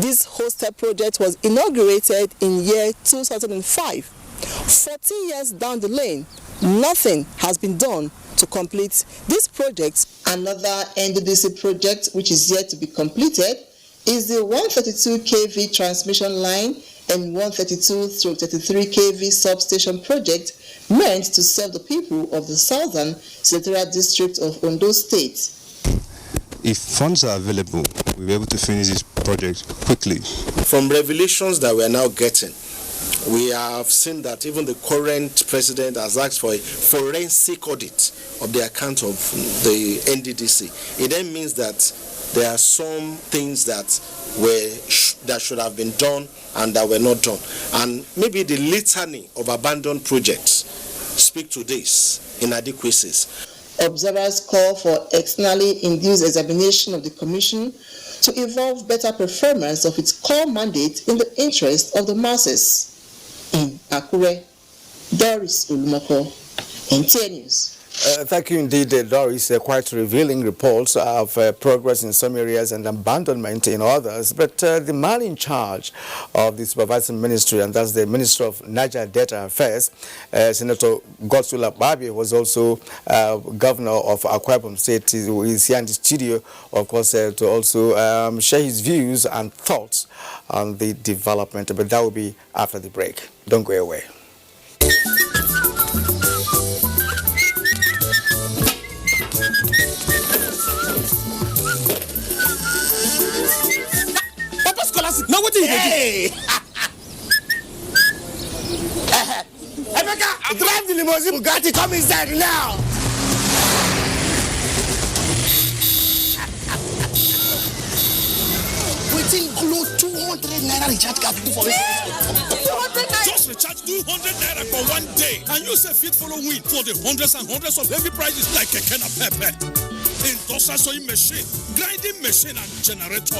This hostel project was inaugurated in year 2005. 14 years down the lane, nothing has been done to complete this project. Another NDDC project which is yet to be completed is the 132 kV transmission line and 132/33 kV substation project meant to serve the people of the southern senatorial district of Ondo State. If funds are available, we'll be able to finish this project quickly. From revelations that we are now getting, we have seen that even the current president has asked for a forensic audit of the account of the NDDC. It then means that there are some things that should have been done and that were not done. And maybe the litany of abandoned projects speak to this inadequacies. Observers call for externally induced examination of the Commission to evolve better performance of its core mandate in the interest of the masses. In Akure, Doris Ulumoko, NTA News. Thank you indeed, Doris. Quite revealing reports of progress in some areas and abandonment in others. But the man in charge of the supervising ministry, and that's the Minister of Niger Delta Affairs, Senator Godswill Akpabio, was also Governor of Akwa Ibom State. He is here in the studio, of course, to also share his views and thoughts on the development. But that will be after the break. Don't go away. Now what is it? Emeka, drive the limousine Bugatti, come inside now. Waiting close 200 naira recharge card for me. Just recharge 200 naira for 1 day, and you say fit follow win for the hundreds and hundreds of heavy prizes like a can of pepper, industrial sewing machine, grinding machine, and generator.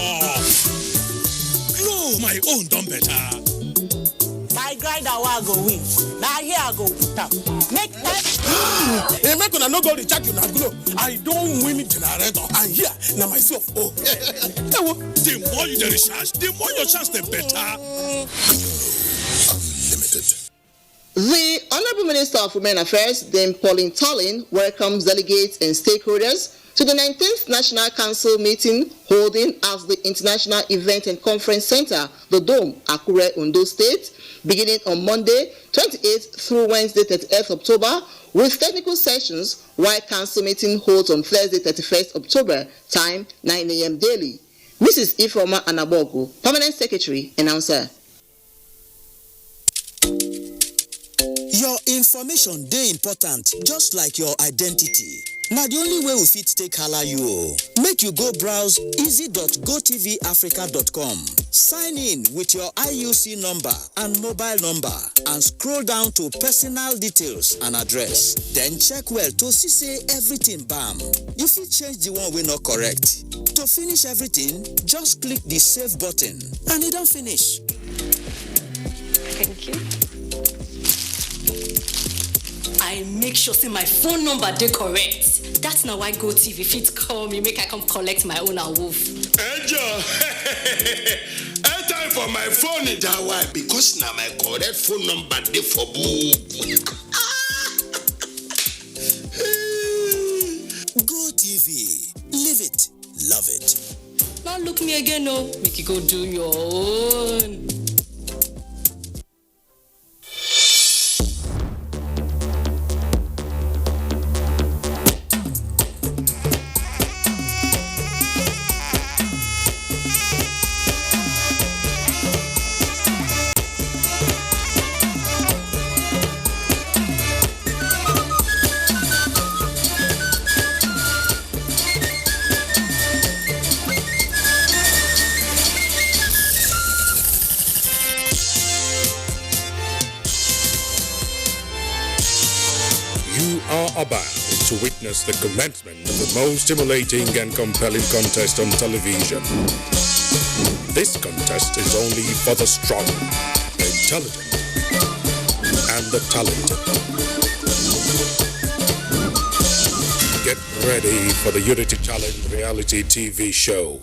No, my own done better. My grinder will go win. Now here I go put up. Make that. Hey, make una no go recharge you na glow. I don't win generator. And here, now myself. Oh, the more you recharge, the more your chance, the better. Unlimited. The Honorable Minister of Women Affairs, Dame Pauline Tallin, welcomes delegates and stakeholders to the 19th National Council meeting holding at the International Event and Conference Center, the Dome, Akure, Ondo State, beginning on Monday, 28th through Wednesday, 30th October, with technical sessions, while council meeting holds on Thursday, 31st October, time 9 a.m. daily. Mrs. Ifeoma Anabogo, Permanent Secretary, announcer. Your information dey important, just like your identity. Now the only way we fit take hala you. Make you go browse easy.gotvafrica.com. Sign in with your IUC number and mobile number and scroll down to personal details and address. Then check well to see say everything bam. You fit change the one we not correct. To finish everything, just click the save button and it don't finish. Thank you. I make sure say my phone number dey correct. That's now why GoTV fit call me make I come collect my own awoof. Angel, time for my phone is that why? Because now my correct phone number dey for book. GoTV, live it, love it. Now look me again, no. Make you go do your own. About to witness the commencement of the most stimulating and compelling contest on television. This contest is only for the strong, the intelligent, and the talented. Get ready for the Unity Challenge reality TV show.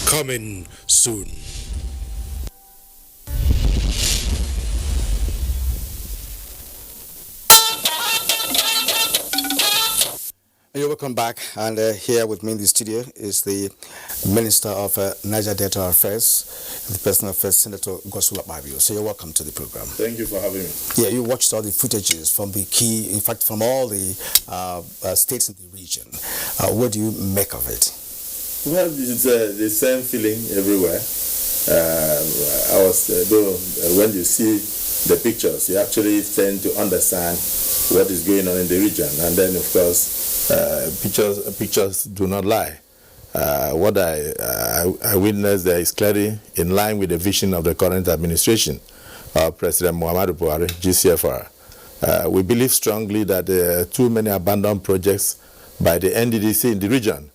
Coming soon. You're welcome back, and here with me in the studio is the Minister of Niger Delta Affairs, the person of Senator Godswill Akpabio. So you're welcome to the program. Thank you for having me. Yeah, you watched all the footages from the key, in fact, from all the states in the region. What do you make of it? Well, it's the same feeling everywhere. I was, when you see the pictures, you actually tend to understand what is going on in the region, and then, of course, pictures do not lie. What I witnessed there is clearly in line with the vision of the current administration, President Muhammadu Buhari, GCFR. We believe strongly that there are too many abandoned projects by the NDDC in the region.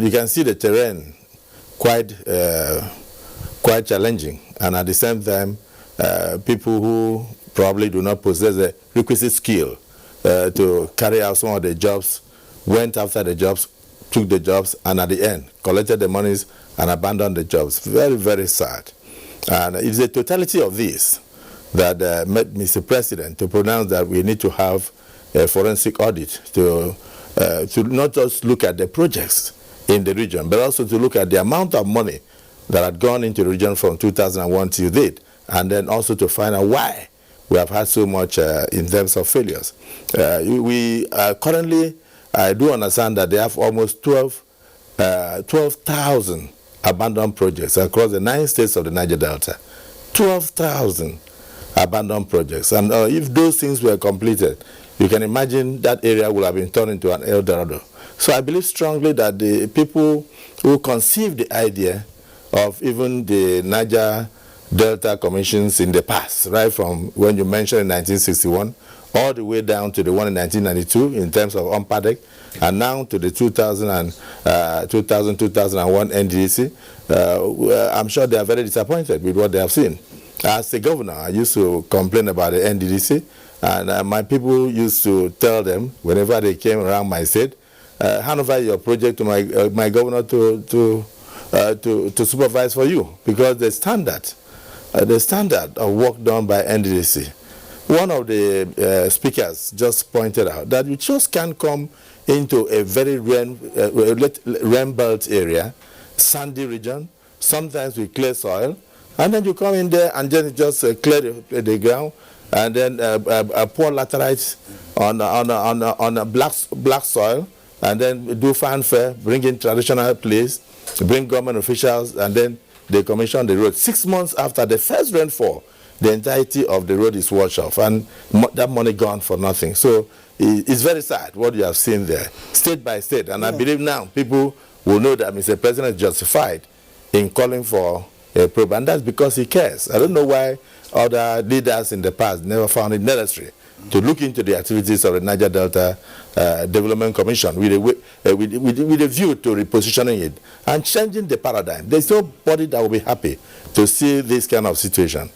You can see the terrain quite challenging, and at the same time, people who probably do not possess the requisite skill to carry out some of the jobs went after the jobs, took the jobs, and at the end collected the monies and abandoned the jobs. Very, very sad. And it's the totality of this that made Mr. President to pronounce that we need to have a forensic audit to not just look at the projects in the region, but also to look at the amount of money that had gone into the region from 2001 till date, and then also to find out why we have had so much in terms of failures. We currently, I do understand that they have almost 12,000 abandoned projects across the 9 states of the Niger Delta. 12,000 abandoned projects. And if those things were completed, you can imagine that area would have been turned into an El Dorado. So I believe strongly that the people who conceived the idea of even the Niger Delta commissions in the past, right from when you mentioned in 1961, all the way down to the one in 1992 in terms of UNPADEC, and now to the 2000-2001 NDDC, I'm sure they are very disappointed with what they have seen. As a governor, I used to complain about the NDDC, and my people used to tell them whenever they came around my state, hand over your project to my governor to supervise for you, because the standard of work done by NDDC. One of the speakers just pointed out that you just can't come into a very rain belt area, sandy region, sometimes with clay soil, and then you come in there and then just clear the ground, and then pour laterite on a black soil, and then do fanfare, bring in traditional place, bring government officials, and then they commission the road. 6 months after the first rainfall, the entirety of the road is washed off, and that money gone for nothing. So it's very sad what you have seen there, state by state. And I believe now people will know that Mr. President is justified in calling for a probe, and that's because he cares. I don't know why other leaders in the past never found it necessary to look into the activities of the Niger Delta Development Commission with a view to repositioning it and changing the paradigm. There's nobody that will be happy to see this kind of situation.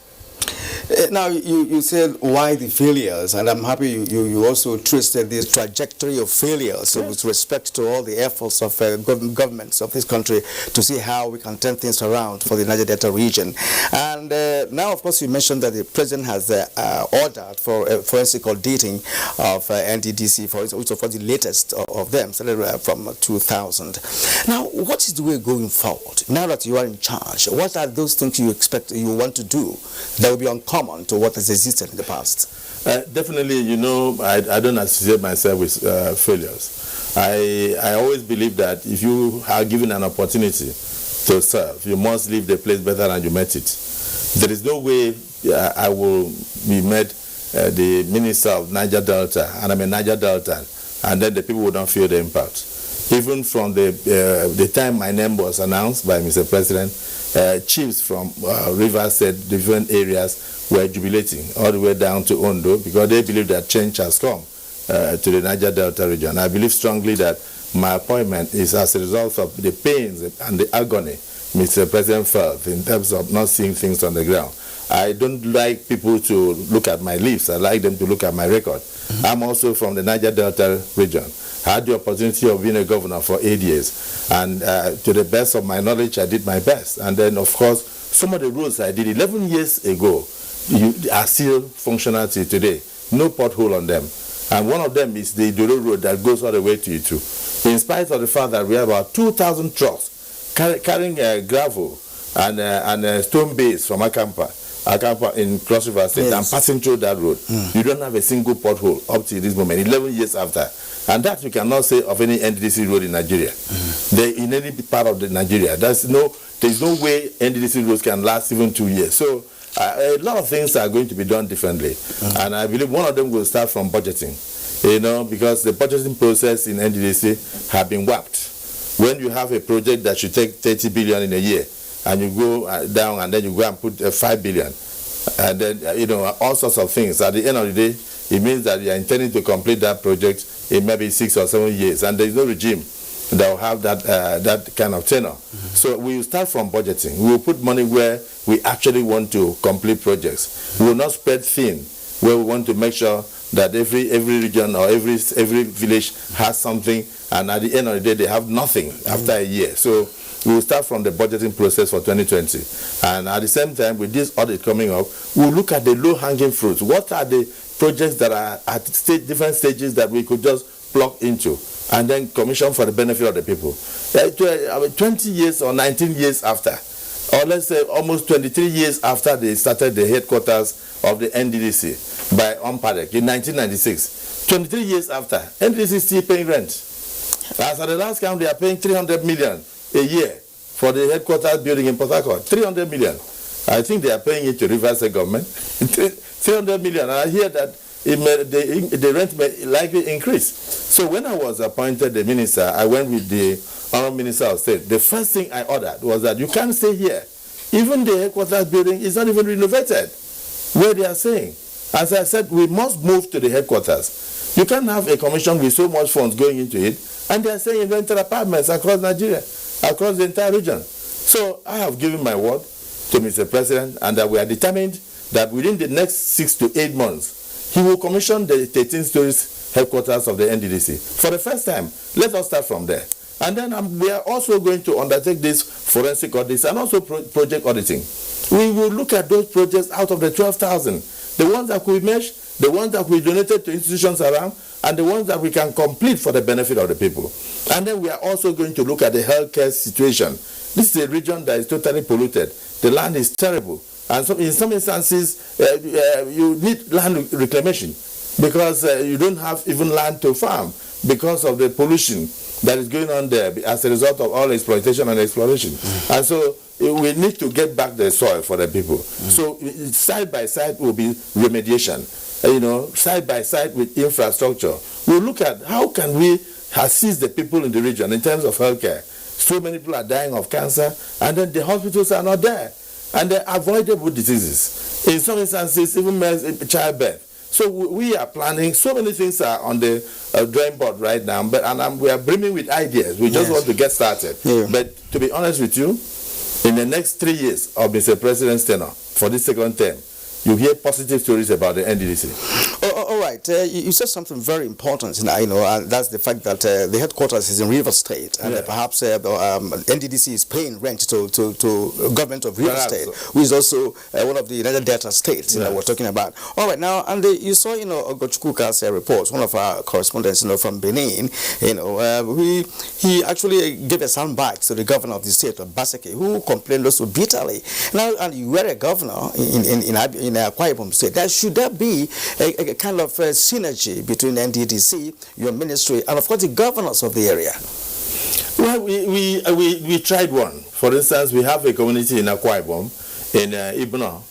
Now, you said why the failures, and I'm happy you also twisted this trajectory of failures with respect to all the efforts of governments of this country to see how we can turn things around for the Niger Delta region. And now, of course, you mentioned that the president has ordered for forensic auditing of NDDC, which of course the latest of them, started from 2000. Now, what is the way going forward? Now that you are in charge, what are those things you expect you want to do that will be uncommon to what has existed in the past? Definitely, you know, I don't associate myself with failures. I always believe that if you are given an opportunity to serve, you must leave the place better than you met it. There is no way I will be made the minister of Niger Delta, and I'm a Niger Delta, and then the people will not feel the impact. Even from the time my name was announced by Mr. President, chiefs from Rivers State, different areas, were jubilating all the way down to Ondo, because they believe that change has come to the Niger Delta region. I believe strongly that my appointment is as a result of the pains and the agony Mr. President felt in terms of not seeing things on the ground. I don't like people to look at my leaves. I like them to look at my record. I'm also from the Niger Delta region. I had the opportunity of being a governor for 8 years, and to the best of my knowledge, I did my best. And then, of course, some of the roads I did 11 years ago are still functional till today. No pothole on them. And one of them is the Idoro Road that goes all the way to Itu. In spite of the fact that we have about 2,000 trucks carrying gravel and stone base from Akampa in Cross River State, and passing through that road. You don't have a single pothole up to this moment, 11 years after. And that you cannot say of any NDDC road in Nigeria. In any part of Nigeria, there's no way NDDC roads can last even 2 years. So a lot of things are going to be done differently. And I believe one of them will start from budgeting, you know, because the budgeting process in NDDC have been warped. When you have a project that should take 30 billion in a year, and you go down and then you go and put 5 billion, and then, you know, all sorts of things. At the end of the day, it means that you are intending to complete that project in maybe 6 or 7 years, and there is no regime that will have that kind of tenure. So we will start from budgeting. We will put money where we actually want to complete projects. We will not spread thin, where we want to make sure that every region or every village has something, and at the end of the day they have nothing after a year. So we will start from the budgeting process for 2020, and at the same time, with this audit coming up, we will look at the low-hanging fruits. What are the projects that are at different stages that we could just plug into and then commission for the benefit of the people? 20 years or 19 years after, or let's say almost 23 years after they started the headquarters of the NDDC by Ompadek in 1996, 23 years after, NDDC is still paying rent. As at the last count, they are paying 300 million a year for the headquarters building in Port Harcourt. 300 million. I think they are paying it to Rivers State government. 300 million. And I hear that the rent may likely increase. So when I was appointed the minister, I went with the Honourable Minister of State. The first thing I ordered was that you can't stay here. Even the headquarters building is not even renovated, where they are saying. As I said, we must move to the headquarters. You can't have a commission with so much funds going into it, and they are saying rented apartments across Nigeria, across the entire region. So I have given my word to Mr. President, and that we are determined that within the next 6 to 8 months, he will commission the 13 stories headquarters of the NDDC. For the first time, let us start from there. And then we are also going to undertake this forensic audits and also project auditing. We will look at those projects out of the 12,000, the ones that we mesh, the ones that we donated to institutions around, and the ones that we can complete for the benefit of the people. And then we are also going to look at the healthcare situation. This is a region that is totally polluted. The land is terrible. And so in some instances, you need land reclamation because you don't have even land to farm because of the pollution that is going on there as a result of all exploitation and exploration. And so we need to get back the soil for the people. So side by side will be remediation, side by side with infrastructure. We'll look at how can we assist the people in the region in terms of healthcare. So many people are dying of cancer, and then the hospitals are not there. And they're avoidable diseases. In some instances, even childbirth. So we are planning, so many things are on the drawing board right now, and we are brimming with ideas. We just want to get started. Yeah. But to be honest with you, in the next 3 years of Mr. President's tenure, for this second term, you hear positive stories about the NDDC. All right, you said something very important, and that's the fact that the headquarters is in Rivers State, and perhaps NDDC is paying rent to government of Rivers State, who is also one of the United Delta states we're talking about. All right, now, and you saw, Ogochukwuka's report, one of our correspondents, from Benin, he actually gave a soundbite to the governor of the state of Baseke, who complained also bitterly. Now, and you were a governor in Akwa Ibom State. Should there be a kind of synergy between NDDC, your ministry, and of course the governors of the area? Well, we tried one. For instance, we have a community in Akwa Ibom, in Ibno,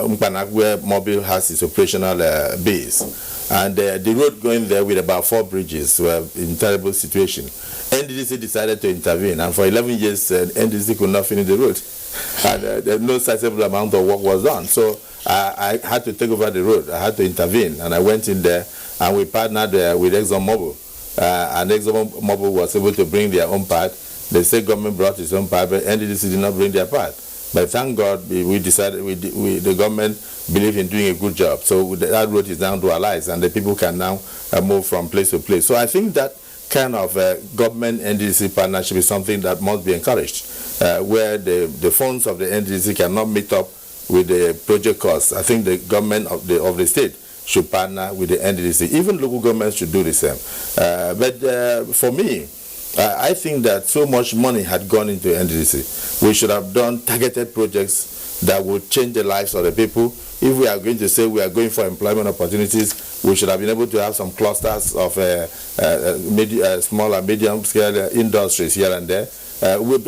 Mpanak, where Mobile has its operational base. And the road going there with about 4 bridges were in terrible situation. NDDC decided to intervene, and for 11 years, NDDC could not finish the road. And no sizable amount of work was done. So I had to take over the road. I had to intervene, and I went in there, and we partnered with ExxonMobil. And ExxonMobil was able to bring their own part. The state government brought its own part, but NDDC did not bring their part. But thank God, we decided, the government believed in doing a good job. So that road is now dualized, and the people can now move from place to place. So I think that kind of government NDDC partnership is something that must be encouraged, where the funds of the NDDC cannot meet up with the project costs. I think the government of the state should partner with the NDDC. Even local governments should do the same. But for me, I think that so much money had gone into NDDC. We should have done targeted projects that would change the lives of the people. If we are going to say we are going for employment opportunities, we should have been able to have some clusters of small and medium scale industries here and there.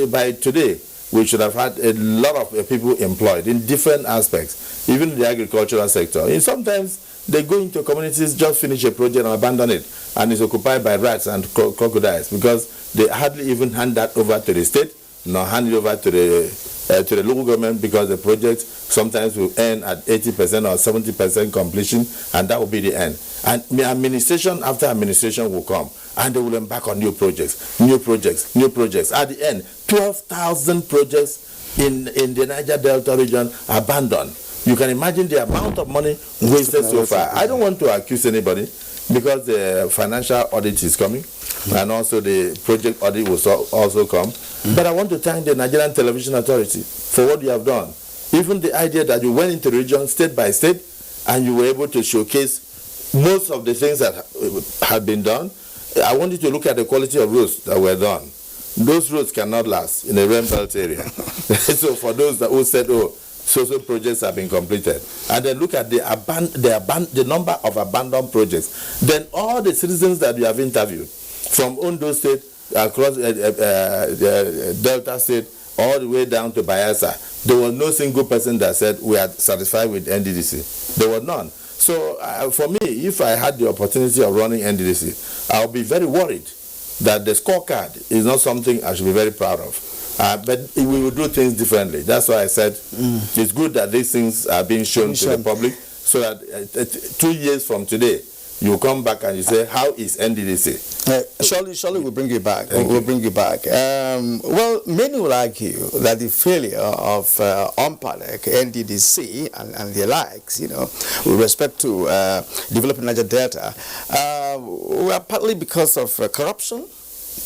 By today, we should have had a lot of people employed in different aspects, even in the agricultural sector. And sometimes they go into communities, just finish a project and abandon it, and it's occupied by rats and crocodiles because they hardly even hand that over to the state, nor hand it over to the to the local government, because the project sometimes will end at 80% or 70% completion, and that will be the end. And administration after administration will come, and they will embark on new projects. At the end, 12,000 projects in the Niger Delta region abandoned. You can imagine the amount of money wasted so far. I don't want to accuse anybody, because the financial audit is coming, and also the project audit will also come. But I want to thank the Nigerian Television Authority for what you have done. Even the idea that you went into the region state by state, and you were able to showcase most of the things that have been done. I want you to look at the quality of roads that were done. Those roads cannot last in a rain belt area. So for those who said, oh, social projects have been completed, and then look at the number of abandoned projects, then all the citizens that you have interviewed from Ondo State, across Delta State, all the way down to Bayelsa, there was no single person that said we are satisfied with NDDC. There was none. So for me, if I had the opportunity of running NDDC, I would be very worried that the scorecard is not something I should be very proud of. But we will do things differently. That's why I said it's good that these things are being shown to the public, so that 2 years from today, you come back and you say, how is NDDC? Surely we'll bring you back. We'll bring you back. Well, many will argue that the failure of OMPADEC, NDDC, and the likes, with respect to developing Niger Delta, were partly because of corruption,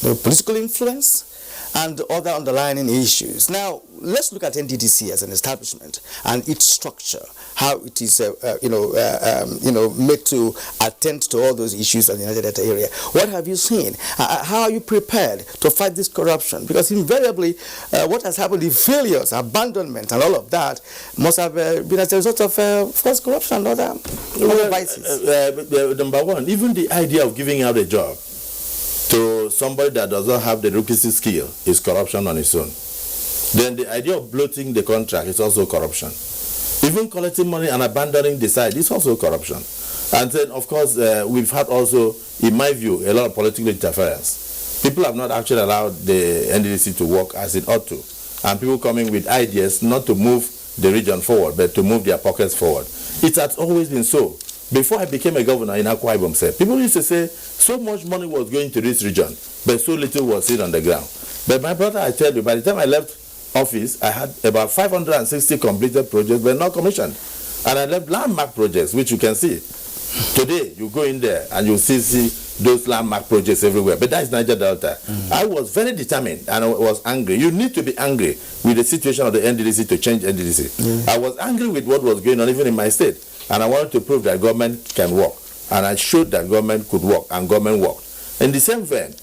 political influence, and other underlying issues. Now, let's look at NDDC as an establishment and its structure, how it is, made to attend to all those issues in the Niger Delta area. What have you seen? How are you prepared to fight this corruption? Because invariably, what has happened, the failures, abandonment, and all of that must have been as a result of course, corruption and other vices. Number one, even the idea of giving out a job to somebody that does not have the requisite skill is corruption on its own. Then the idea of bloating the contract is also corruption. Even collecting money and abandoning the site is also corruption. And then, of course, we've had also, in my view, a lot of political interference. People have not actually allowed the NDDC to work as it ought to. And people coming with ideas not to move the region forward, but to move their pockets forward. It has always been so. Before I became a governor in Akwa Ibom, people used to say so much money was going to this region, but so little was seen on the ground. But my brother, I tell you, by the time I left office, I had about 560 completed projects, but not commissioned. And I left landmark projects, which you can see. Today, you go in there and you see those landmark projects everywhere. But that is Niger Delta. I was very determined and I was angry. You need to be angry with the situation of the NDDC to change NDDC. I was angry with what was going on even in my state. And I wanted to prove that government can work. And I showed that government could work, and government worked. In the same vein,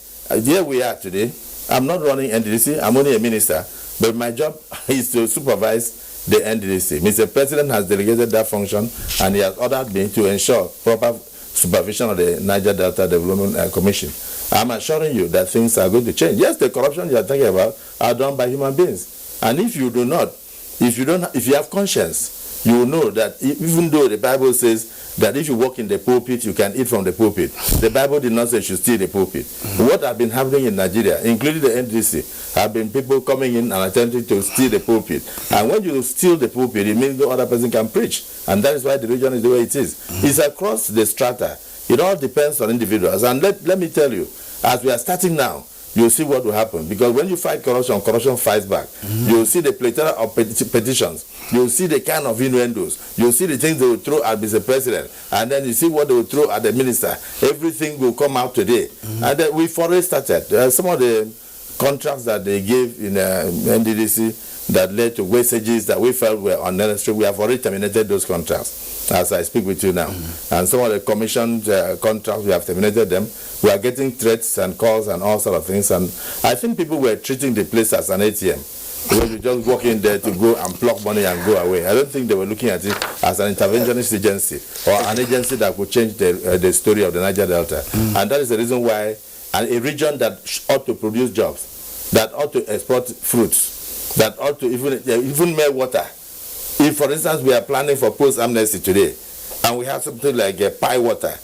here we are today. I'm not running NDDC, I'm only a minister, but my job is to supervise the NDDC. Mr. President has delegated that function, and he has ordered me to ensure proper supervision of the Niger Delta Development Commission. I'm assuring you that things are going to change. Yes, the corruption you are talking about are done by human beings. And if you do not, if you have conscience, you will know that even though the Bible says that if you walk in the pulpit, you can eat from the pulpit, the Bible did not say you should steal the pulpit. What has been happening in Nigeria, including the NDC, have been people coming in and attempting to steal the pulpit. And when you steal the pulpit, it means no other person can preach. And that is why the region is the way it is. It's across the strata. It all depends on individuals. And let me tell you, as we are starting now, you'll see what will happen. Because when you fight corruption, corruption fights back. You'll see the plethora of petitions. You'll see the kind of innuendos. You'll see the things they will throw at Mr. President. And then you see what they will throw at the minister. Everything will come out today. And then we've already started. Some of the contracts that they gave in NDDC that led to wastages that we felt were unnecessary, we have already terminated those contracts as I speak with you now. And some of the commissioned contracts, we have terminated them. We are getting threats and calls and all sort of things. And I think people were treating the place as an ATM. Because you just walk in there to go and pluck money and go away. I don't think they were looking at it as an interventionist agency or an agency that could change the story of the Niger Delta. And that is the reason why a region that ought to produce jobs, that ought to export fruits, that ought to even make water. If, for instance, we are planning for post-amnesty today, and we have something like pie water,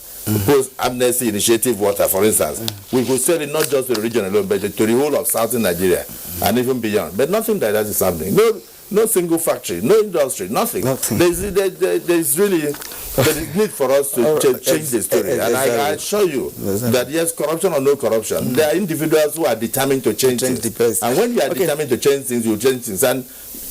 post-amnesty initiative water, for instance, we could sell it not just to the region alone, but to the whole of southern Nigeria and even beyond. But nothing like that is happening. No single factory, no industry, nothing. There's really need for us to change the story. And I assure you that yes, corruption or no corruption, there are individuals who are determined to change things. And when you are determined to change things, you change things. And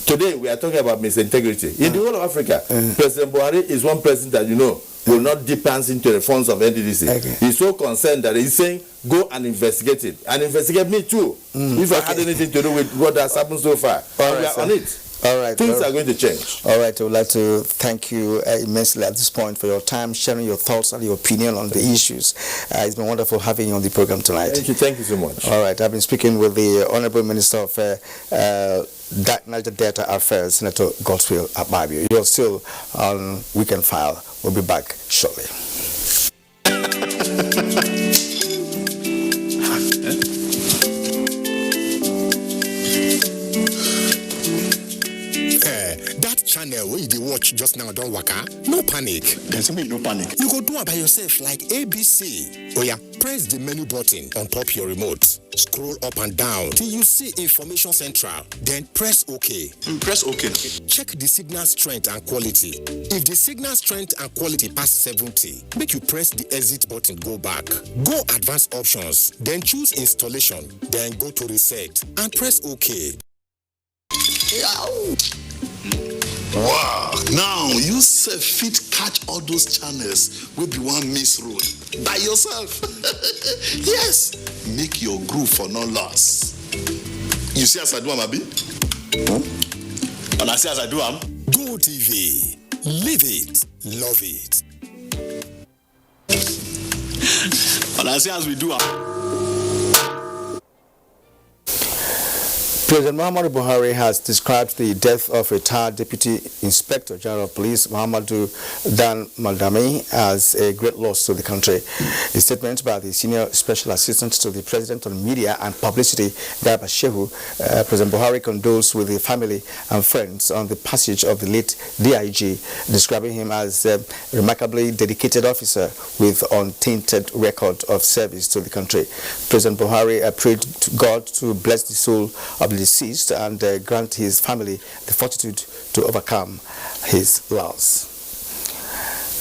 today we are talking about misintegrity. In the whole of Africa, President Buhari is one president that will not dip hands into the funds of NDDC. He's so concerned that he's saying, go and investigate it. And investigate me too. If I had anything to do with what has happened so far. We are on it. All right. Things are going to change. All right. I would like to thank you immensely at this point for your time, sharing your thoughts and your opinion on the issues. It's been wonderful having you on the program tonight. Thank you so much. All right. I've been speaking with the Honorable Minister of Niger Delta Affairs, Senator Godswill Akpabio. You're still on Weekend File. We'll be back shortly. Channel where you watch just now don't waka. No panic. There's no panic. You go do it by yourself like ABC. Oh yeah, press the menu button on top your remote. Scroll up and down till you see Information Central. Then press OK. Press OK. Check the signal strength and quality. If the signal strength and quality pass 70, make you press the exit button, go back. Go advanced options, then choose installation, then go to reset and press OK. Wow, now you say fit catch all those channels will be one miss road by yourself. Yes, make your groove for no loss. You see as I do am, Abi? And I see as I do am. Go TV, live it, love it. And I see as we do am. President Muhammadu Buhari has described the death of retired Deputy Inspector General of Police Muhammadu Dan Maldami as a great loss to the country. A statement by the Senior Special Assistant to the President on Media and Publicity, Garba Shehu, President Buhari condoles with the family and friends on the passage of the late DIG, describing him as a remarkably dedicated officer with untainted record of service to the country. President Buhari prayed to God to bless the soul of the deceased and grant his family the fortitude to overcome his loss.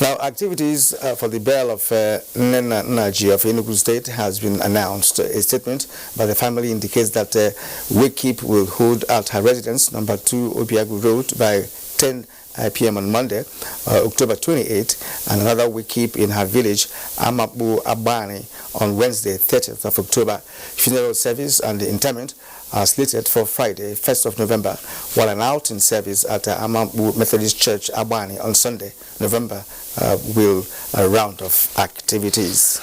Now, activities for the burial of Nena Naji of Enugu State has been announced. A statement by the family indicates that Wakekeep will hold at her residence, number 2 Obiagu Road, by 10 p.m. on Monday, October 28, and another Wakekeep in her village, Amabu Abani, on Wednesday, 30th of October. Funeral service and the interment are slated for Friday, 1st of November, while an outing service at Amabu Methodist Church, Abani, on Sunday, November, will round off activities.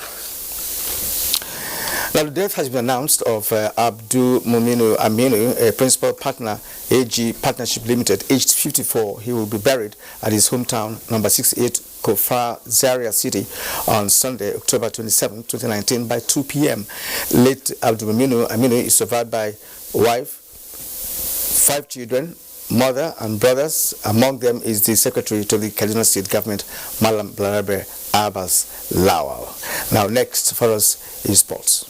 Now, the death has been announced of Abdul Muminu Aminu, a principal partner, AG Partnership Limited, aged 54. He will be buried at his hometown, number 68, Kofar, Zaria City, on Sunday, October 27, 2019, by 2 p.m. Late Abdul Muminu Aminu is survived by wife, 5 children, mother and brothers. Among them is the Secretary to the Kaduna State Government, Malam Balarabe Abbas Lawal. Now, next for us is sports.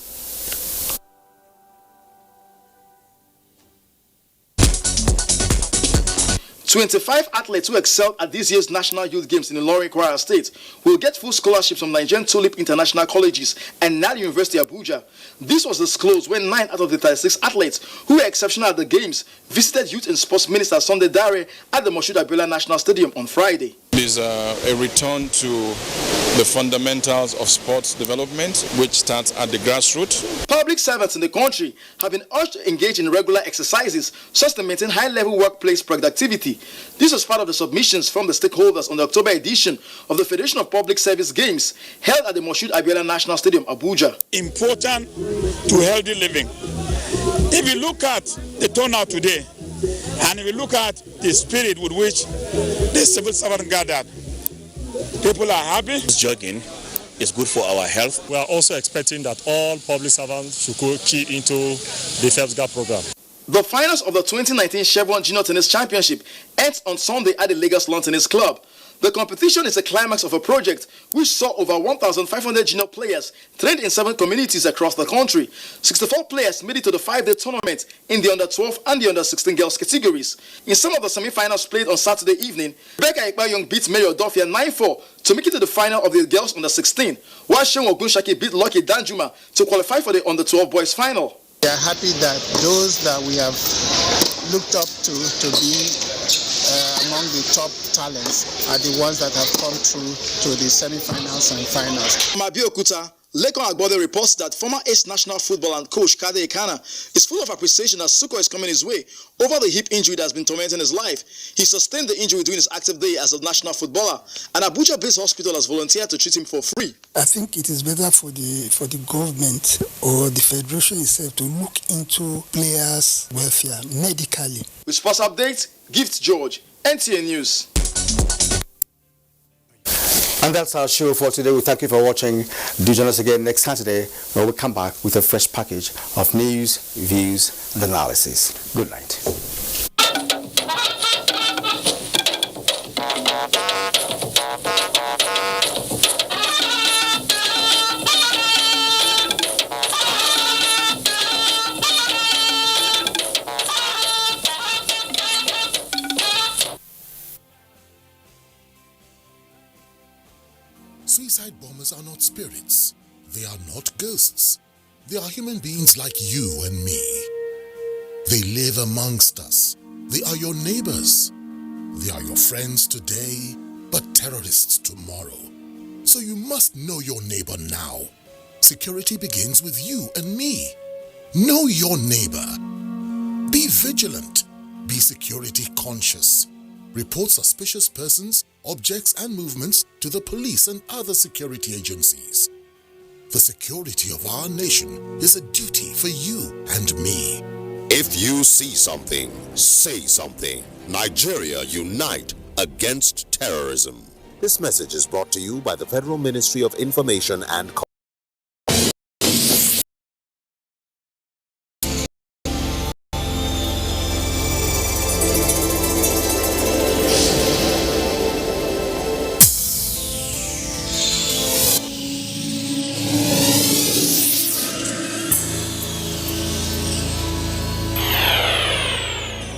25 athletes who excelled at this year's National Youth Games in Ilorin, Kwara State will get full scholarships from Nigerian Tulip International Colleges and Nadi University Abuja. This was disclosed when 9 out of the 36 athletes who were exceptional at the Games visited Youth and Sports Minister Sunday Dare at the Moshood Abiola National Stadium on Friday. It is a return to the fundamentals of sports development, which starts at the grassroots. Public servants in the country have been urged to engage in regular exercises so as to maintain high-level workplace productivity. This was part of the submissions from the stakeholders on the October edition of the Federation of Public Service Games held at the Moshood Abiola National Stadium, Abuja. Important to healthy living. If you look at the turnout today, and if you look at the spirit with which the civil servant gathered, people are happy. Jogging is good for our health. We are also expecting that all public servants should go key into the FEPSGA program. The finals of the 2019 Chevron Junior Tennis Championship ends on Sunday at the Lagos Lawn Tennis Club. The competition is a climax of a project which saw over 1,500 junior players trained in 7 communities across the country. 64 players made it to the 5-day tournament in the under-12 and the under-16 girls categories. In some of the semi-finals played on Saturday evening, Rebecca Ekpa-Young beat Mary Odofia 9-4 to make it to the final of the girls under-16, while Sheung Ogunshaki beat Lucky Danjuma to qualify for the under-12 boys final. We are happy that those that we have looked up to be among the top talents are the ones that have come through to the semi-finals and finals. Mabiokuta, Lekon Agbode reports that former Ace national footballer and coach Kade Ekana is full of appreciation that Suko is coming his way over the hip injury that has been tormenting his life. He sustained the injury during his active day as a national footballer, and Abuja-based hospital has volunteered to treat him for free. I think it is better for the government or the federation itself to look into players' welfare medically. With sports updates, Gift George, NTA News. And that's our show for today. We thank you for watching. Do join us again next Saturday when we come back with a fresh package of news, views, and analysis. Good night. Suicide bombers are not spirits. They are not ghosts. They are human beings like you and me. They live amongst us. They are your neighbors. They are your friends today, but terrorists tomorrow. So you must know your neighbor now. Security begins with you and me. Know your neighbor. Be vigilant. Be security conscious. Report suspicious persons, objects, and movements to the police and other security agencies. The security of our nation is a duty for you and me. If you see something, say something. Nigeria, unite against terrorism. This message is brought to you by the Federal Ministry of Information and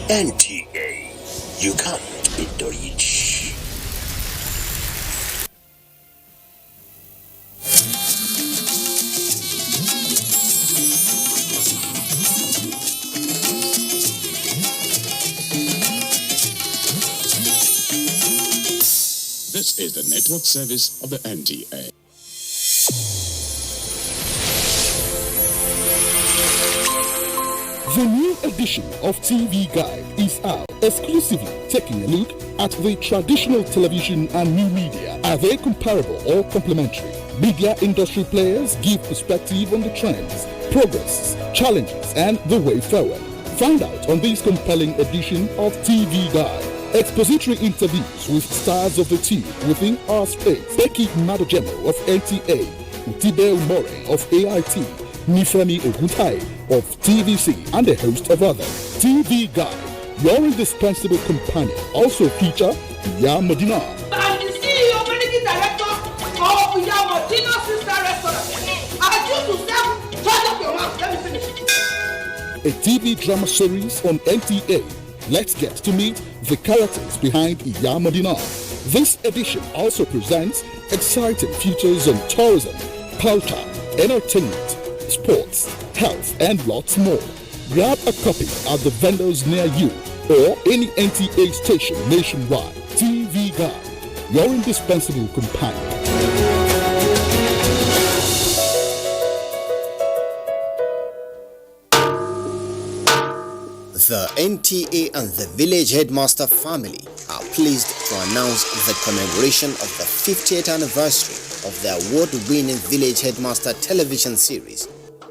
NTA, you can't beat the rich. This is the network service of the NTA. The new edition of TV Guide is out, exclusively taking a look at the traditional television and new media. Are they comparable or complementary? Media industry players give perspective on the trends, progress, challenges, and the way forward. Find out on this compelling edition of TV Guide. Expository interviews with stars of the team within our space. Becky Madojemo of NTA, Utibe Umore of AIT, Nifremi Oguntai of TVC, and a host of others. TV Guide, your indispensable companion, also feature Iya Medina. I'm the CEO, managing director of Iya Medina Sister Restaurant. I choose to serve. Turn up your mouth. Let me finish. A TV drama series on NTA. Let's get to meet the characters behind Iya Medina. This edition also presents exciting features on tourism, culture, entertainment, sports, health, and lots more. Grab a copy at the vendors near you or any NTA station nationwide. TV Guide, your indispensable companion. The NTA and the Village Headmaster family are pleased to announce the commemoration of the 50th anniversary of the award-winning Village Headmaster television series.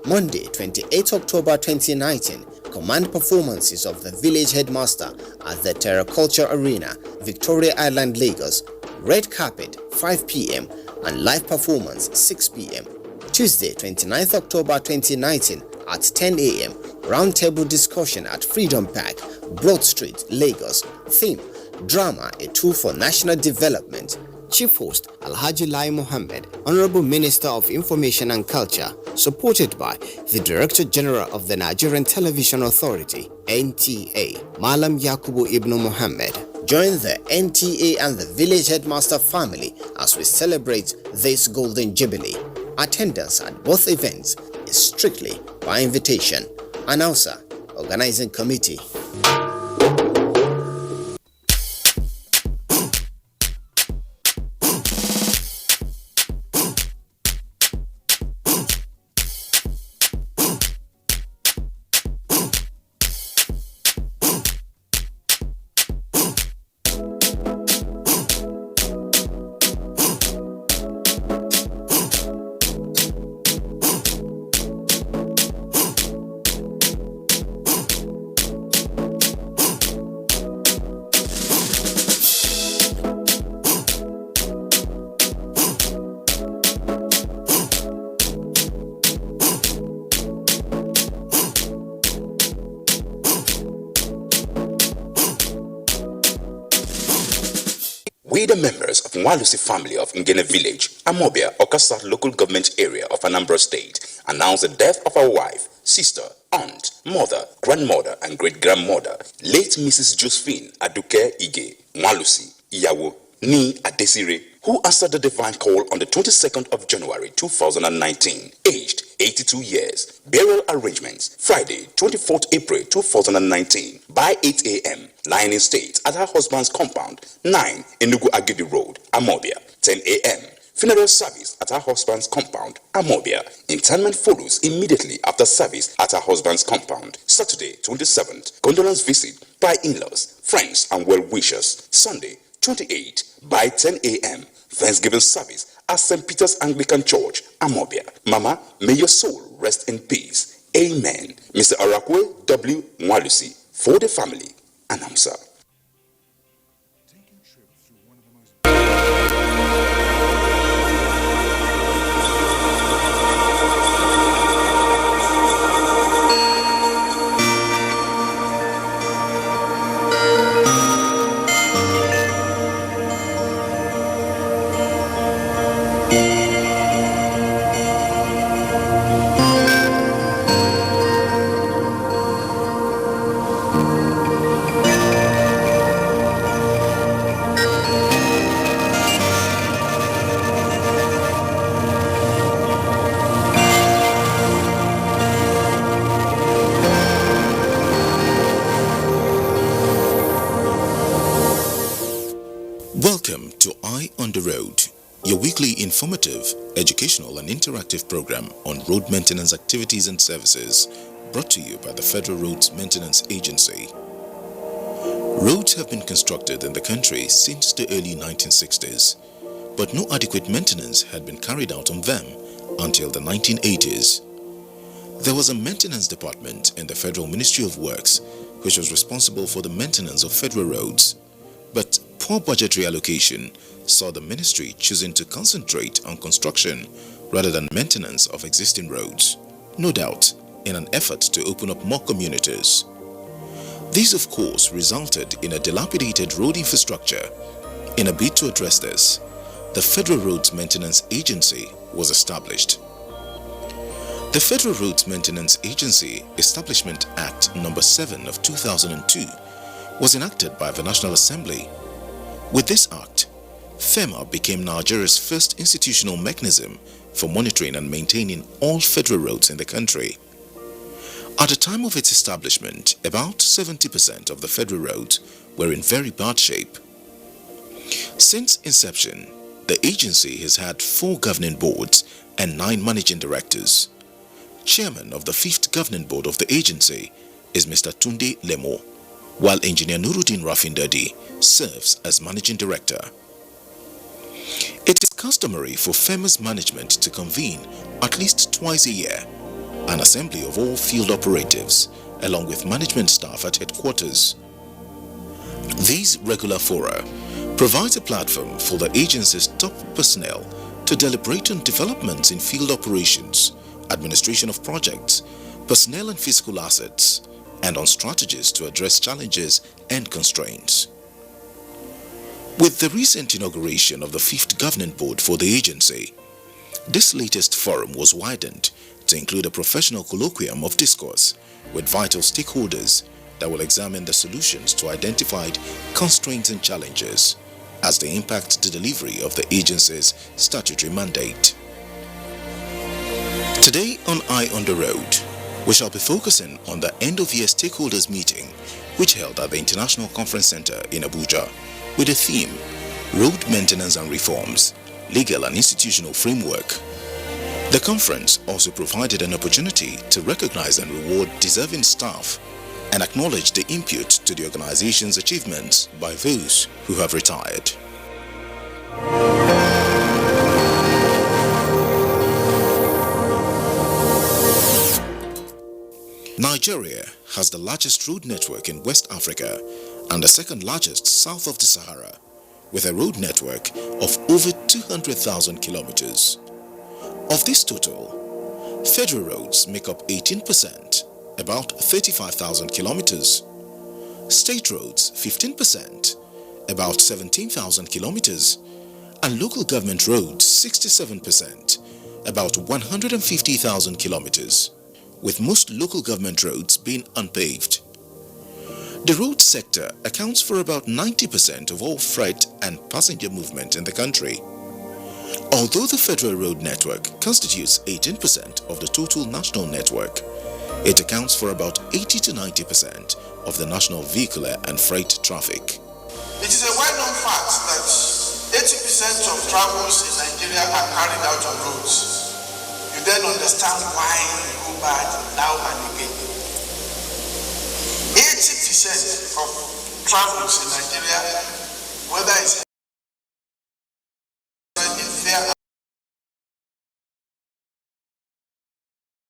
Monday, 28 October 2019, command performances of the Village Headmaster at the Terraculture Arena, Victoria Island, Lagos. Red carpet, 5 p.m. and live performance, 6 p.m. Tuesday, 29 October 2019 at 10 a.m. Roundtable discussion at Freedom Park, Broad Street, Lagos. Theme: Drama, a tool for national development. Chief host Alhaji Lai Mohammed, Honorable Minister of Information and Culture, supported by the Director General of the Nigerian Television Authority, NTA, Malam Yakubu Ibn Mohammed. Join the NTA and the Village Headmaster family as we celebrate this Golden Jubilee. Attendance at both events is strictly by invitation. Announcer, Organizing Committee. We, the members of Mwalusi family of Ngene Village, Amobia, Okasa local government area of Anambra State, announce the death of our wife, sister, aunt, mother, grandmother, and great-grandmother, late Mrs. Josephine Aduke Ige Mwalusi Iyawo Ni Adesire, who answered the divine call on the 22nd of January 2019, aged 82 years. Burial arrangements, Friday, 24th April 2019, by 8 a.m., lying in state at her husband's compound, 9 Enugu Agidi Road, Amobia, 10 a.m., funeral service at her husband's compound, Amobia. Interment follows immediately after service at her husband's compound. Saturday, 27th, condolence visit by in-laws, friends, and well-wishers. Sunday, 28th, by 10 a.m., Thanksgiving service at St. Peter's Anglican Church, Amobia. Mama, may your soul rest in peace. Amen. Mr. Arakwe W. Mwalusi, for the family. Announcer. Welcome to Eye on the Road, your weekly informative, educational and interactive program on road maintenance activities and services, brought to you by the Federal Roads Maintenance Agency. Roads have been constructed in the country since the early 1960s, but no adequate maintenance had been carried out on them until the 1980s. There was a maintenance department in the Federal Ministry of Works which was responsible for the maintenance of federal roads, but poor budgetary allocation saw the ministry choosing to concentrate on construction rather than maintenance of existing roads, no doubt in an effort to open up more communities. This, of course, resulted in a dilapidated road infrastructure. In a bid to address this, the Federal Roads Maintenance Agency was established. The Federal Roads Maintenance Agency Establishment Act No. 7 of 2002 was enacted by the National Assembly. With this act, FEMA became Nigeria's first institutional mechanism for monitoring and maintaining all federal roads in the country. At the time of its establishment, about 70% of the federal roads were in very bad shape. Since inception, the agency has had 4 governing boards and 9 managing directors. Chairman of the 5th governing board of the agency is Mr. Tunde Lemo, while Engineer Nuruddin Rafindadi serves as Managing Director. It is customary for FEMA's management to convene at least twice a year an assembly of all field operatives along with management staff at headquarters. These regular fora provide a platform for the agency's top personnel to deliberate on developments in field operations, administration of projects, personnel and physical assets, and on strategies to address challenges and constraints. With the recent inauguration of the 5th Governing Board for the agency, this latest forum was widened to include a professional colloquium of discourse with vital stakeholders that will examine the solutions to identified constraints and challenges as they impact the delivery of the agency's statutory mandate. Today on Eye on the Road, we shall be focusing on the end-of-year stakeholders meeting which held at the International Conference Center in Abuja with the theme, Road Maintenance and Reforms, Legal and Institutional Framework. The conference also provided an opportunity to recognize and reward deserving staff and acknowledge the input to the organization's achievements by those who have retired. Nigeria has the largest road network in West Africa and the second largest south of the Sahara, with a road network of over 200,000 kilometers. Of this total, federal roads make up 18%, about 35,000 kilometers, state roads 15%, about 17,000 kilometers, and local government roads 67%, about 150,000 kilometers, with most local government roads being unpaved. The road sector accounts for about 90% of all freight and passenger movement in the country. Although the federal road network constitutes 18% of the total national network, it accounts for about 80 to 90% of the national vehicular and freight traffic. It is a well-known fact that 80% of travels in Nigeria are carried out on roads. You then understand why we go bad now and again. 80% of travels in Nigeria, whether it's